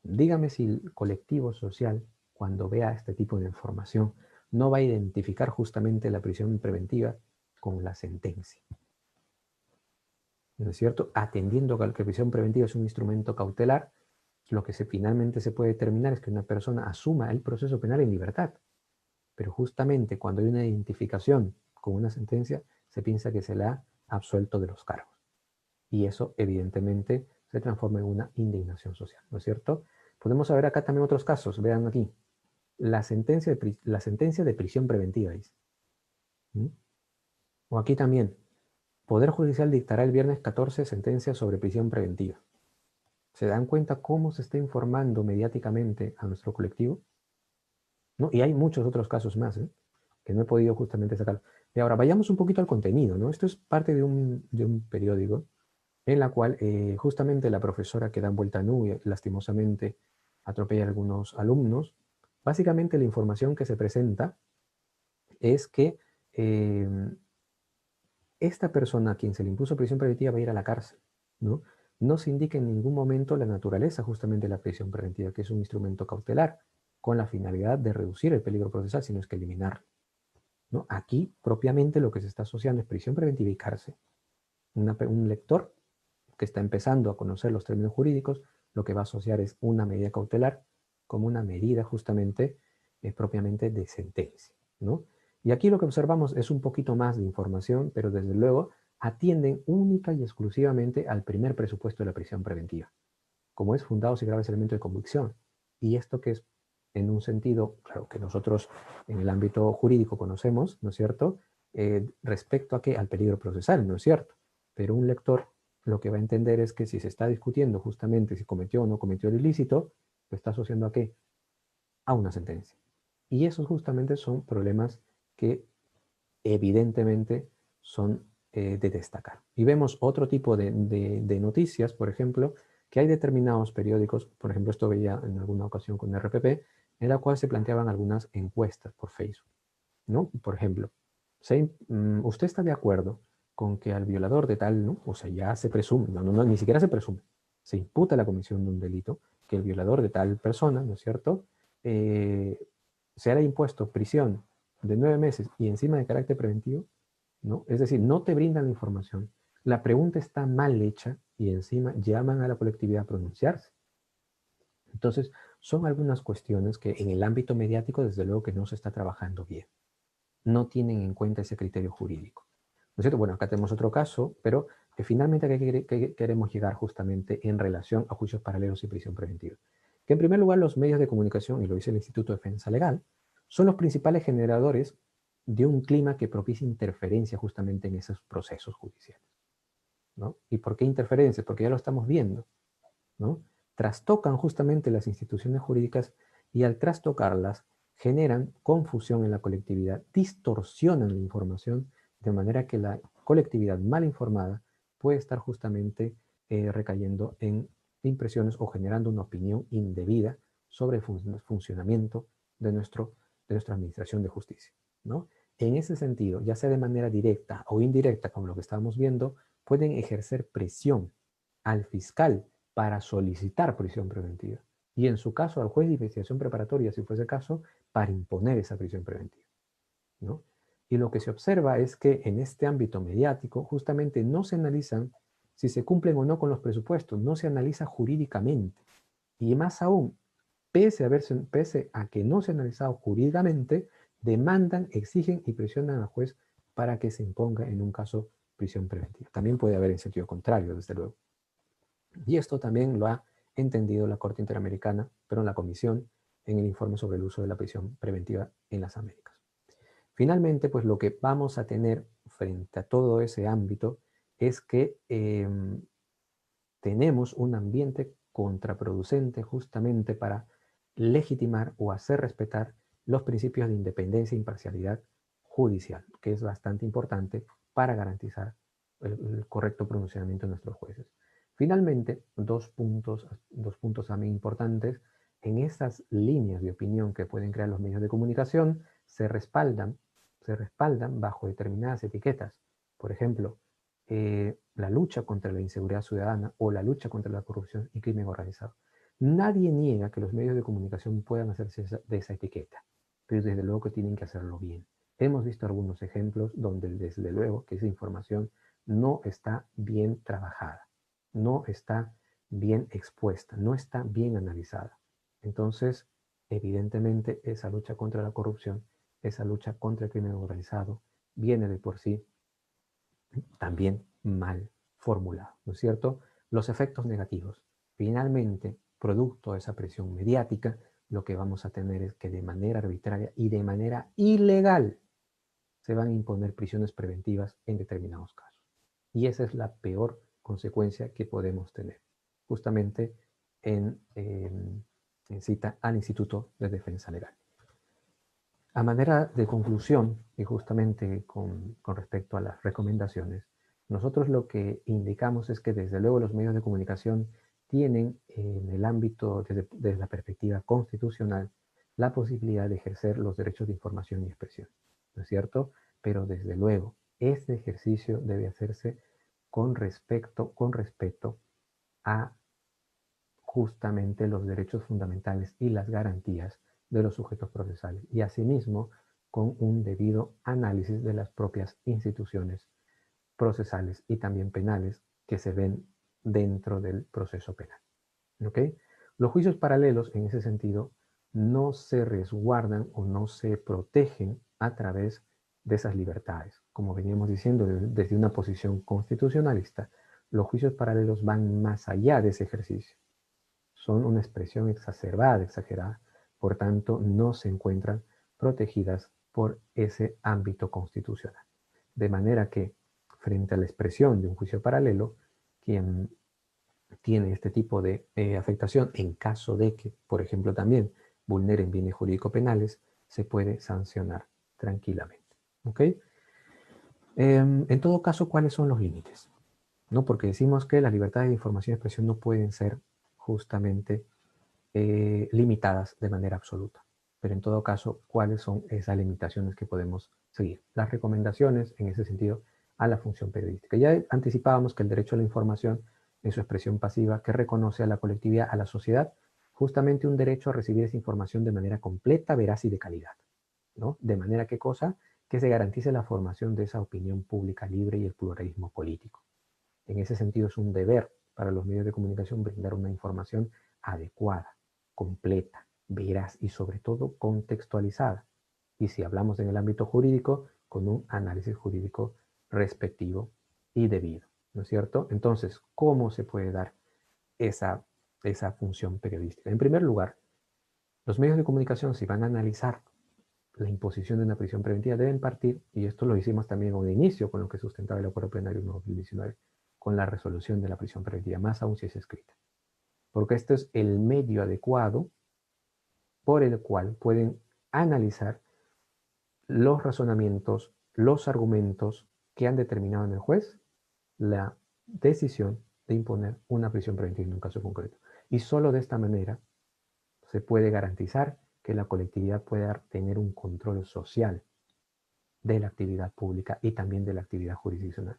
Dígame si el colectivo social, cuando vea este tipo de información, no va a identificar justamente la prisión preventiva con la sentencia. ¿No es cierto? Atendiendo a que la prisión preventiva es un instrumento cautelar, lo que finalmente se puede determinar es que una persona asuma el proceso penal en libertad. Pero justamente cuando hay una identificación con una sentencia, se piensa que se la ha absuelto de los cargos. Y eso, evidentemente, se transforma en una indignación social, ¿no es cierto? Podemos ver acá también otros casos. Vean aquí. La sentencia de prisión preventiva, dice. ¿Mm? O aquí también. Poder Judicial dictará el viernes 14 sentencia sobre prisión preventiva. ¿Se dan cuenta cómo se está informando mediáticamente a nuestro colectivo? ¿No? Y hay muchos otros casos más, que no he podido justamente sacar. Y ahora, vayamos un poquito al contenido, ¿no? Esto es parte de un periódico en la cual justamente la profesora que da vuelta a nube, lastimosamente atropella a algunos alumnos. Básicamente la información que se presenta es que esta persona a quien se le impuso prisión preventiva va a ir a la cárcel, ¿no? No se indica en ningún momento la naturaleza justamente de la prisión preventiva, que es un instrumento cautelar con la finalidad de reducir el peligro procesal, sino es que eliminarlo, ¿no? Aquí propiamente lo que se está asociando es prisión preventiva y cárcel. Un lector que está empezando a conocer los términos jurídicos, lo que va a asociar es una medida cautelar como una medida justamente propiamente de sentencia, ¿no? Y aquí lo que observamos es un poquito más de información, pero desde luego atienden única y exclusivamente al primer presupuesto de la prisión preventiva, como es fundados y graves elementos de convicción. Y esto que es en un sentido, claro, que nosotros en el ámbito jurídico conocemos, ¿no es cierto? Respecto a qué? Al peligro procesal, ¿no es cierto? Pero un lector lo que va a entender es que si se está discutiendo justamente si cometió o no cometió el ilícito, lo está asociando a qué? A una sentencia. Y esos justamente son problemas que evidentemente son de destacar. Y vemos otro tipo de noticias, por ejemplo, que hay determinados periódicos, por ejemplo, esto veía en alguna ocasión con RPP, en la cual se planteaban algunas encuestas por Facebook, ¿no? Por ejemplo, ¿usted está de acuerdo con que al violador de tal, ¿no? O sea, ya se presume, no, ni siquiera se presume, se imputa la comisión de un delito, que el violador de tal persona, ¿no es cierto?, se hará impuesto prisión de 9 meses y encima de carácter preventivo, ¿no? Es decir, no te brindan la información, la pregunta está mal hecha y encima llaman a la colectividad a pronunciarse. Entonces, son algunas cuestiones que en el ámbito mediático, desde luego que no se está trabajando bien. No tienen en cuenta ese criterio jurídico. ¿No es cierto? Bueno, acá tenemos otro caso, pero finalmente ¿a qué queremos llegar justamente en relación a juicios paralelos y prisión preventiva? Que en primer lugar los medios de comunicación, y lo dice el Instituto de Defensa Legal, son los principales generadores de un clima que propicia interferencia justamente en esos procesos judiciales, ¿no? ¿Y por qué interferencia? Porque ya lo estamos viendo, ¿no? Trastocan justamente las instituciones jurídicas y al trastocarlas generan confusión en la colectividad, distorsionan la información de manera que la colectividad mal informada puede estar justamente recayendo en impresiones o generando una opinión indebida sobre el funcionamiento de nuestra administración de justicia, ¿no? En ese sentido, ya sea de manera directa o indirecta, como lo que estábamos viendo, pueden ejercer presión al fiscal para solicitar prisión preventiva. y en su caso al juez de investigación preparatoria, si fuese el caso, para imponer esa prisión preventiva, ¿no? Y lo que se observa es que en este ámbito mediático justamente no se analizan si se cumplen o no con los presupuestos, no se analiza jurídicamente. Y más aún, pese a que no se ha analizado jurídicamente, demandan, exigen y presionan al juez para que se imponga en un caso prisión preventiva. También puede haber en sentido contrario, desde luego. Y esto también lo ha entendido la Corte Interamericana, pero en la Comisión, en el informe sobre el uso de la prisión preventiva en las Américas. Finalmente, pues lo que vamos a tener frente a todo ese ámbito es que tenemos un ambiente contraproducente justamente para legitimar o hacer respetar los principios de independencia e imparcialidad judicial, que es bastante importante para garantizar el correcto pronunciamiento de nuestros jueces. Finalmente, dos puntos también importantes. En estas líneas de opinión que pueden crear los medios de comunicación se respaldan bajo determinadas etiquetas. Por ejemplo, la lucha contra la inseguridad ciudadana o la lucha contra la corrupción y crimen organizado. Nadie niega que los medios de comunicación puedan hacerse de esa etiqueta, pero desde luego que tienen que hacerlo bien. Hemos visto algunos ejemplos donde desde luego que esa información no está bien trabajada, no está bien expuesta, no está bien analizada. Entonces, evidentemente, esa lucha contra la corrupción, esa lucha contra el crimen organizado, viene de por sí también mal formulado, ¿no es cierto? Los efectos negativos. Finalmente, producto de esa presión mediática, lo que vamos a tener es que de manera arbitraria y de manera ilegal se van a imponer prisiones preventivas en determinados casos. Y esa es la peor consecuencia que podemos tener, justamente en cita al Instituto de Defensa Legal. A manera de conclusión, y justamente con respecto a las recomendaciones, nosotros lo que indicamos es que desde luego los medios de comunicación tienen en el ámbito, desde la perspectiva constitucional, la posibilidad de ejercer los derechos de información y expresión, ¿no es cierto? Pero desde luego, este ejercicio debe hacerse con respeto a justamente los derechos fundamentales y las garantías de los sujetos procesales y asimismo con un debido análisis de las propias instituciones procesales y también penales que se ven dentro del proceso penal. ¿Ok? Los juicios paralelos en ese sentido no se resguardan o no se protegen a través de esas libertades. Como veníamos diciendo desde una posición constitucionalista, los juicios paralelos van más allá de ese ejercicio. Son una expresión exacerbada, exagerada, por tanto no se encuentran protegidas por ese ámbito constitucional. De manera que, frente a la expresión de un juicio paralelo, quien tiene este tipo de afectación, en caso de que, por ejemplo, también vulneren bienes jurídicos penales, se puede sancionar tranquilamente. ¿Ok? En todo caso, ¿cuáles son los límites? ¿No? Porque decimos que las libertades de información y expresión no pueden ser justamente limitadas de manera absoluta. Pero en todo caso, ¿cuáles son esas limitaciones que podemos seguir? Las recomendaciones en ese sentido a la función periodística. Ya anticipábamos que el derecho a la información en su expresión pasiva que reconoce a la colectividad, a la sociedad, justamente un derecho a recibir esa información de manera completa, veraz y de calidad, ¿no? De manera que cosa que se garantice la formación de esa opinión pública libre y el pluralismo político. En ese sentido es un deber para los medios de comunicación brindar una información adecuada, completa, veraz y sobre todo contextualizada. Y si hablamos en el ámbito jurídico, con un análisis jurídico respectivo y debido, ¿no es cierto? Entonces, ¿cómo se puede dar esa función periodística? En primer lugar, los medios de comunicación, si van a analizar la imposición de una prisión preventiva, deben partir, y esto lo hicimos también al inicio con lo que sustentaba el acuerdo plenario 2019, con la resolución de la prisión preventiva, más aún si es escrita. Porque este es el medio adecuado por el cual pueden analizar los razonamientos, los argumentos que han determinado en el juez la decisión de imponer una prisión preventiva en un caso concreto. Y solo de esta manera se puede garantizar que la colectividad pueda tener un control social de la actividad pública y también de la actividad jurisdiccional.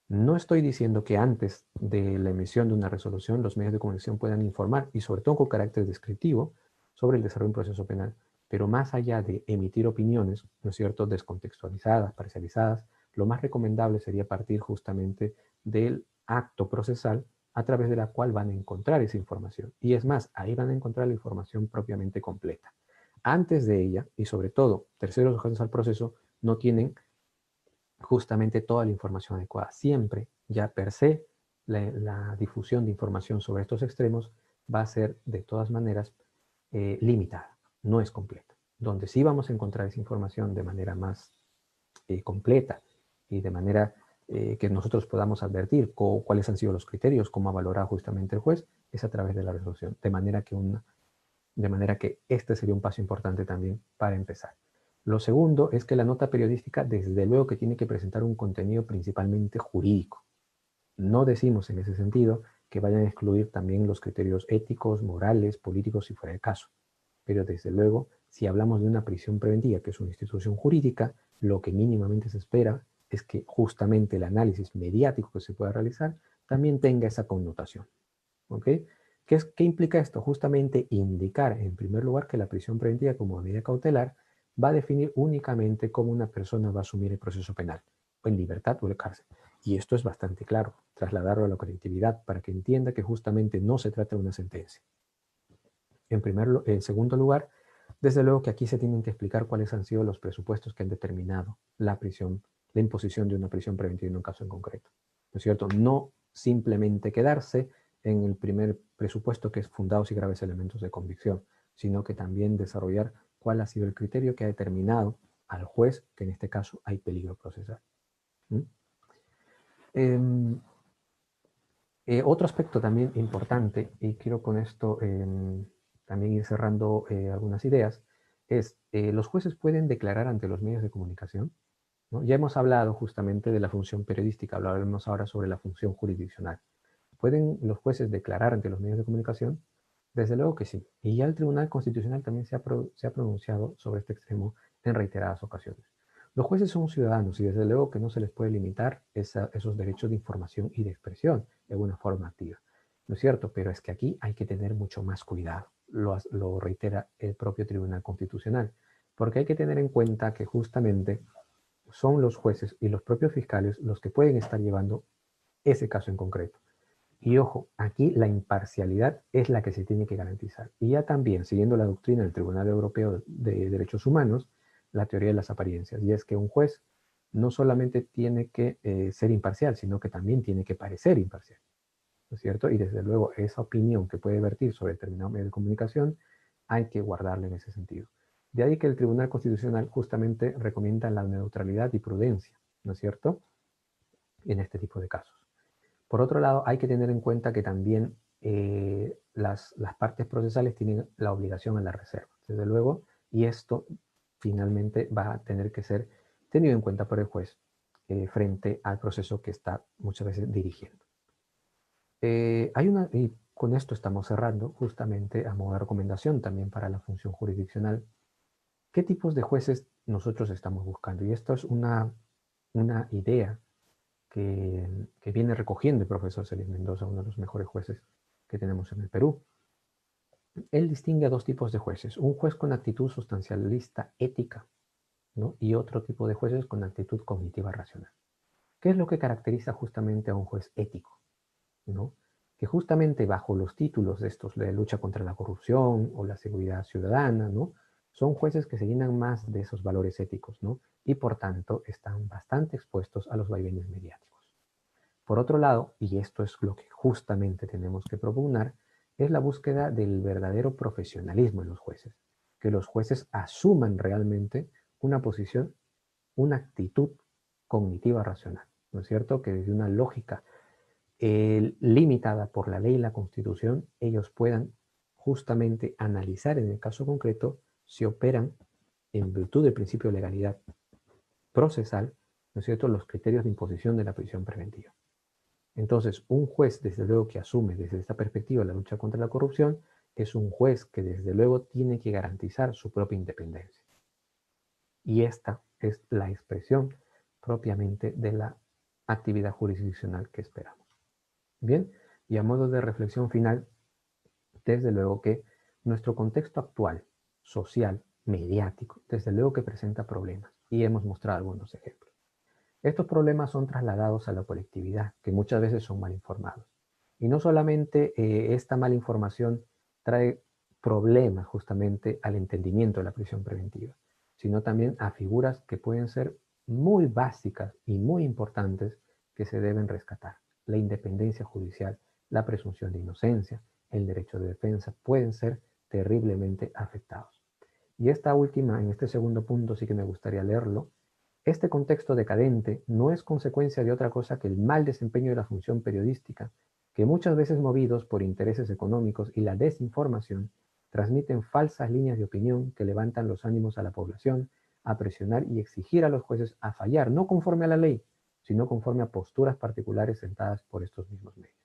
No estoy diciendo que antes de la emisión de una resolución los medios de comunicación puedan informar, y sobre todo con carácter descriptivo, sobre el desarrollo de un proceso penal. Pero más allá de emitir opiniones, ¿no es cierto?, descontextualizadas, parcializadas, lo más recomendable sería partir justamente del acto procesal a través de la cual van a encontrar esa información. Y es más, ahí van a encontrar la información propiamente completa. Antes de ella, y sobre todo terceros sujetos al proceso, no tienen justamente toda la información adecuada. Siempre, ya per se, la difusión de información sobre estos extremos va a ser de todas maneras limitada, no es completa. Donde sí vamos a encontrar esa información de manera más completa y de manera que nosotros podamos advertir cuáles han sido los criterios, cómo ha valorado justamente el juez, es a través de la resolución. De manera que este sería un paso importante también para empezar. Lo segundo es que la nota periodística, desde luego que tiene que presentar un contenido principalmente jurídico. No decimos en ese sentido que vayan a excluir también los criterios éticos, morales, políticos, si fuera el caso. Pero desde luego, si hablamos de una prisión preventiva, que es una institución jurídica, lo que mínimamente se espera es que justamente el análisis mediático que se pueda realizar también tenga esa connotación. ¿Ok? ¿Qué implica esto? Justamente indicar, en primer lugar, que la prisión preventiva como medida cautelar va a definir únicamente cómo una persona va a asumir el proceso penal, o en libertad o en cárcel. Y esto es bastante claro, trasladarlo a la colectividad para que entienda que justamente no se trata de una sentencia. En segundo lugar, desde luego que aquí se tienen que explicar cuáles han sido los presupuestos que han determinado la imposición de una prisión preventiva en un caso en concreto. ¿No es cierto? No simplemente quedarse en el primer presupuesto, que es fundados y graves elementos de convicción, sino que también desarrollar cuál ha sido el criterio que ha determinado al juez que en este caso hay peligro procesal. ¿Mm? Otro aspecto también importante, y quiero con esto también ir cerrando algunas ideas, es los jueces pueden declarar ante los medios de comunicación, ¿no? Ya hemos hablado justamente de la función periodística, hablaremos ahora sobre la función jurisdiccional. ¿Pueden los jueces declarar ante los medios de comunicación? Desde luego que sí. Y ya el Tribunal Constitucional también se ha pronunciado sobre este extremo en reiteradas ocasiones. Los jueces son ciudadanos y desde luego que no se les puede limitar esos derechos de información y de expresión de una forma activa. ¿No es cierto? Pero es que aquí hay que tener mucho más cuidado. Lo reitera el propio Tribunal Constitucional. Porque hay que tener en cuenta que justamente son los jueces y los propios fiscales los que pueden estar llevando ese caso en concreto. Y ojo, aquí la imparcialidad es la que se tiene que garantizar. Y ya también, siguiendo la doctrina del Tribunal Europeo de Derechos Humanos, la teoría de las apariencias. Y es que un juez no solamente tiene que ser imparcial, sino que también tiene que parecer imparcial. ¿No es cierto? Y desde luego esa opinión que puede vertir sobre determinado medio de comunicación hay que guardarla en ese sentido. De ahí que el Tribunal Constitucional justamente recomienda la neutralidad y prudencia, ¿no es cierto?, en este tipo de casos. Por otro lado, hay que tener en cuenta que también las partes procesales tienen la obligación a la reserva, desde luego, y esto finalmente va a tener que ser tenido en cuenta por el juez frente al proceso que está muchas veces dirigiendo. Y con esto estamos cerrando, justamente a modo de recomendación también para la función jurisdiccional, ¿qué tipos de jueces nosotros estamos buscando? Y esto es una idea que viene recogiendo el profesor Celis Mendoza, uno de los mejores jueces que tenemos en el Perú. Él distingue a dos tipos de jueces, un juez con actitud sustancialista ética, ¿no?, y otro tipo de jueces con actitud cognitiva racional. ¿Qué es lo que caracteriza justamente a un juez ético? ¿No? Que justamente bajo los títulos de estos, de lucha contra la corrupción o la seguridad ciudadana, ¿no?, son jueces que se llenan más de esos valores éticos, ¿no?, y por tanto están bastante expuestos a los vaivenes mediáticos. Por otro lado, y esto es lo que justamente tenemos que propugnar, es la búsqueda del verdadero profesionalismo en los jueces, que los jueces asuman realmente una posición, una actitud cognitiva racional, ¿no es cierto?, que desde una lógica limitada por la ley y la Constitución, ellos puedan justamente analizar en el caso concreto si operan en virtud del principio de legalidad procesal, ¿no es cierto?, los criterios de imposición de la prisión preventiva. Entonces, un juez, desde luego, que asume desde esta perspectiva la lucha contra la corrupción, es un juez que desde luego tiene que garantizar su propia independencia. Y esta es la expresión propiamente de la actividad jurisdiccional que esperamos. Bien, y a modo de reflexión final, desde luego que nuestro contexto actual, social, mediático, desde luego que presenta problemas, y hemos mostrado algunos ejemplos. Estos problemas son trasladados a la colectividad, que muchas veces son mal informados. Y no solamente esta mala información trae problemas justamente al entendimiento de la prisión preventiva, sino también a figuras que pueden ser muy básicas y muy importantes que se deben rescatar. La independencia judicial, la presunción de inocencia, el derecho de defensa pueden ser terriblemente afectados. Y esta última, en este segundo punto sí que me gustaría leerlo. Este contexto decadente no es consecuencia de otra cosa que el mal desempeño de la función periodística, que muchas veces movidos por intereses económicos y la desinformación, transmiten falsas líneas de opinión que levantan los ánimos a la población, a presionar y exigir a los jueces a fallar, no conforme a la ley, sino conforme a posturas particulares sentadas por estos mismos medios.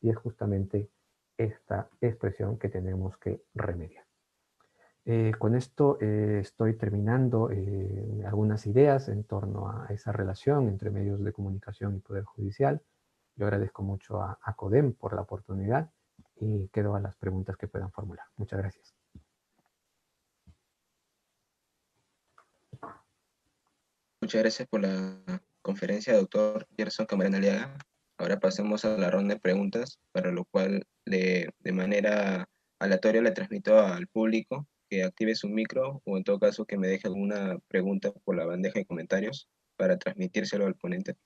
Y es justamente esta expresión que tenemos que remediar. Con esto estoy terminando algunas ideas en torno a esa relación entre medios de comunicación y Poder Judicial. Yo agradezco mucho a CODEM por la oportunidad y quedo a las preguntas que puedan formular. Muchas gracias.
Muchas gracias por la conferencia, doctor Gerson Camarena Aliaga. Ahora pasemos a la ronda de preguntas, para lo cual de manera aleatoria le transmito al público que active su micro o en todo caso que me deje alguna pregunta por la bandeja de comentarios para transmitírselo al ponente.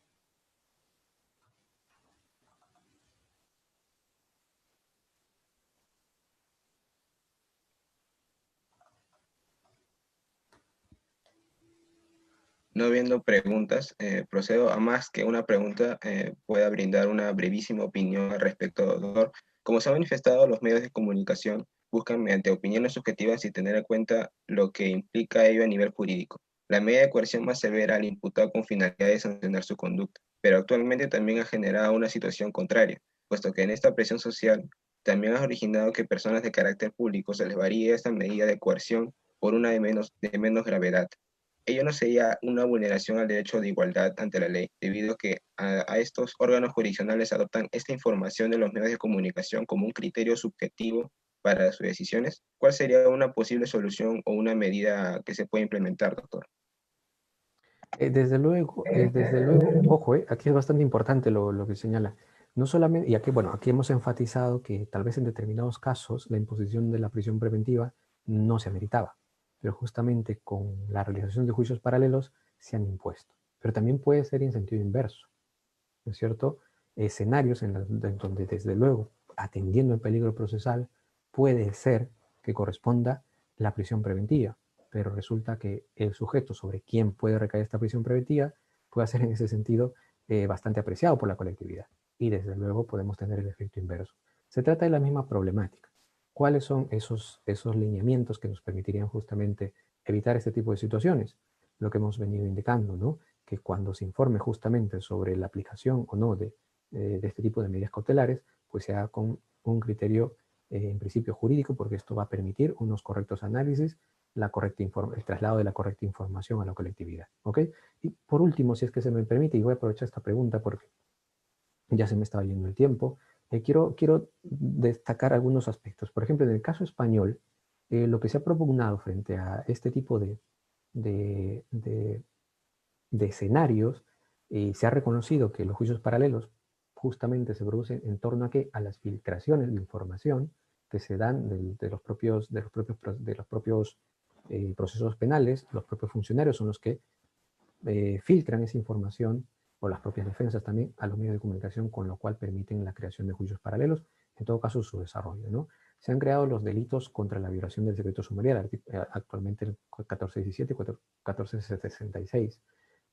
No habiendo preguntas, procedo a más que una pregunta, pueda brindar una brevísima opinión al respecto, doctor. Como se ha manifestado, los medios de comunicación buscan mediante opiniones subjetivas y tener en cuenta lo que implica ello a nivel jurídico. La medida de coerción más severa al imputado con finalidad de sancionar su conducta, pero actualmente también ha generado una situación contraria, puesto que en esta presión social también ha originado que personas de carácter público se les varíe esta medida de coerción por una de menos gravedad. Ello no sería una vulneración al derecho de igualdad ante la ley, debido a que a estos órganos jurisdiccionales adoptan esta información de los medios de comunicación como un criterio subjetivo para sus decisiones. ¿Cuál sería una posible solución o una medida que se puede implementar, doctor?
Desde luego, ojo, aquí es bastante importante lo que señala. No solamente, y aquí, bueno, aquí hemos enfatizado que tal vez en determinados casos la imposición de la prisión preventiva no se ameritaba, pero justamente con la realización de juicios paralelos se han impuesto. Pero también puede ser en sentido inverso, ¿no es cierto? Escenarios en donde, desde luego, atendiendo el peligro procesal, puede ser que corresponda la prisión preventiva, pero resulta que el sujeto sobre quien puede recaer esta prisión preventiva puede ser en ese sentido bastante apreciado por la colectividad. Y desde luego podemos tener el efecto inverso. Se trata de la misma problemática. ¿Cuáles son esos lineamientos que nos permitirían justamente evitar este tipo de situaciones? Lo que hemos venido indicando, ¿no? Que cuando se informe justamente sobre la aplicación o no de este tipo de medidas cautelares, pues sea con un criterio en principio jurídico, porque esto va a permitir unos correctos análisis, el traslado de la correcta información a la colectividad. ¿Ok? Y por último, si es que se me permite, y voy a aprovechar esta pregunta porque ya se me estaba yendo el tiempo, quiero destacar algunos aspectos. Por ejemplo, en el caso español, lo que se ha propugnado frente a este tipo de, de de escenarios, se ha reconocido que los juicios paralelos justamente se producen en torno a qué? A las filtraciones de información que se dan de los propios procesos penales. Los propios funcionarios son los que filtran esa información, o las propias defensas también, a los medios de comunicación, con lo cual permiten la creación de juicios paralelos, en todo caso su desarrollo, ¿no? Se han creado los delitos contra la violación del secreto sumarial, actualmente el 1417 y 1466.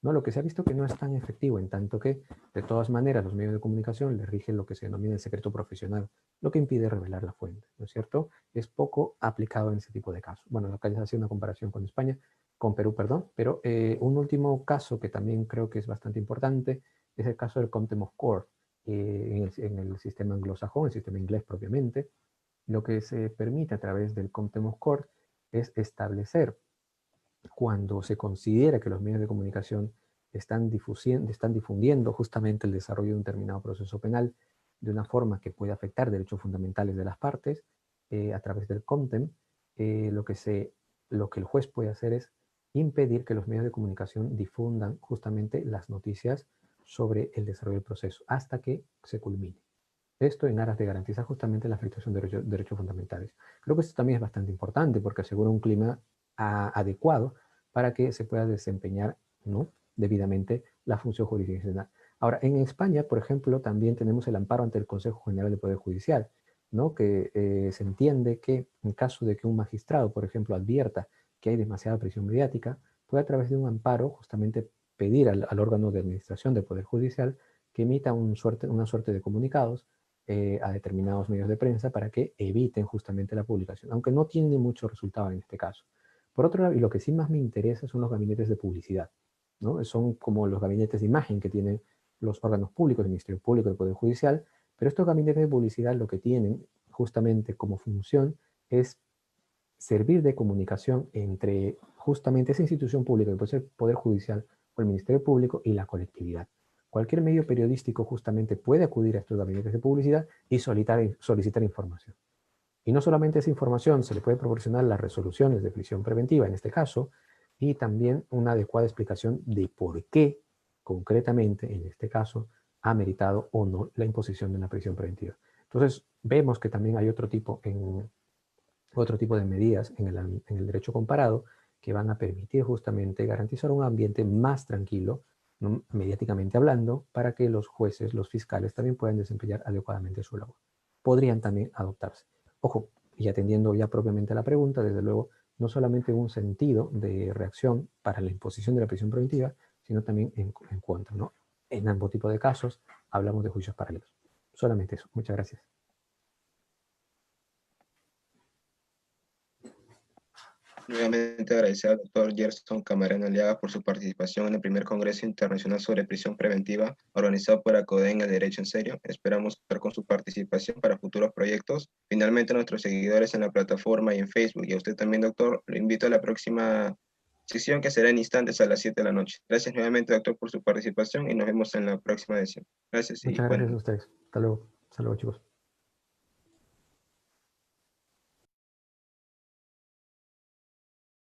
¿No? Lo que se ha visto que no es tan efectivo, en tanto que, de todas maneras, los medios de comunicación les rigen lo que se denomina el secreto profesional, lo que impide revelar la fuente, ¿no es cierto? Es poco aplicado en ese tipo de casos. Bueno, acá ya se hace una comparación con España, con Perú, perdón, pero un último caso que también creo que es bastante importante es el caso del Contempt of Court en el sistema anglosajón, el sistema inglés propiamente. Lo que se permite a través del Contempt of Court es establecer, cuando se considera que los medios de comunicación están difundiendo justamente el desarrollo de un determinado proceso penal de una forma que puede afectar derechos fundamentales de las partes a través del content, lo que el juez puede hacer es impedir que los medios de comunicación difundan justamente las noticias sobre el desarrollo del proceso hasta que se culmine. Esto en aras de garantizar justamente la afectación de derechos fundamentales. Creo que esto también es bastante importante porque asegura un clima adecuado para que se pueda desempeñar, ¿no?, debidamente la función jurisdiccional. Ahora, en España, por ejemplo, también tenemos el amparo ante el Consejo General del Poder Judicial, ¿no?, que se entiende que en caso de que un magistrado, por ejemplo, advierta que hay demasiada presión mediática, puede a través de un amparo justamente pedir al órgano de administración del Poder Judicial que emita una suerte de comunicados a determinados medios de prensa para que eviten justamente la publicación, aunque no tiene mucho resultado en este caso. Por otro lado, y lo que sí más me interesa son los gabinetes de publicidad, ¿no? Son como los gabinetes de imagen que tienen los órganos públicos, el Ministerio Público, el Poder Judicial, pero estos gabinetes de publicidad lo que tienen justamente como función es servir de comunicación entre justamente esa institución pública, que puede ser el Poder Judicial o el Ministerio Público, y la colectividad. Cualquier medio periodístico justamente puede acudir a estos gabinetes de publicidad y solicitar información. Y no solamente esa información, se le puede proporcionar las resoluciones de prisión preventiva en este caso, y también una adecuada explicación de por qué concretamente en este caso ha meritado o no la imposición de una prisión preventiva. Entonces vemos que también hay otro tipo de medidas en el derecho comparado que van a permitir justamente garantizar un ambiente más tranquilo, ¿no?, mediáticamente hablando, para que los jueces, los fiscales también puedan desempeñar adecuadamente su labor. Podrían también adoptarse. Ojo, y atendiendo ya propiamente a la pregunta, desde luego, no solamente un sentido de reacción para la imposición de la prisión preventiva, sino también en contra, ¿no? En ambos tipos de casos hablamos de juicios paralelos. Solamente eso. Muchas gracias.
Nuevamente agradecer al doctor Gerson Camarena Aliaga por su participación en el primer Congreso Internacional sobre Prisión Preventiva, organizado por ACODEN, el Derecho en Serio. Esperamos contar con su participación para futuros proyectos. Finalmente, a nuestros seguidores en la plataforma y en Facebook, y a usted también, doctor, lo invito a la próxima sesión que será en instantes a las 7 de la noche. Gracias nuevamente, doctor, por su participación y nos vemos en la próxima edición. Gracias y
Muchas gracias a
bueno.
ustedes. Hasta luego. Hasta luego, chicos.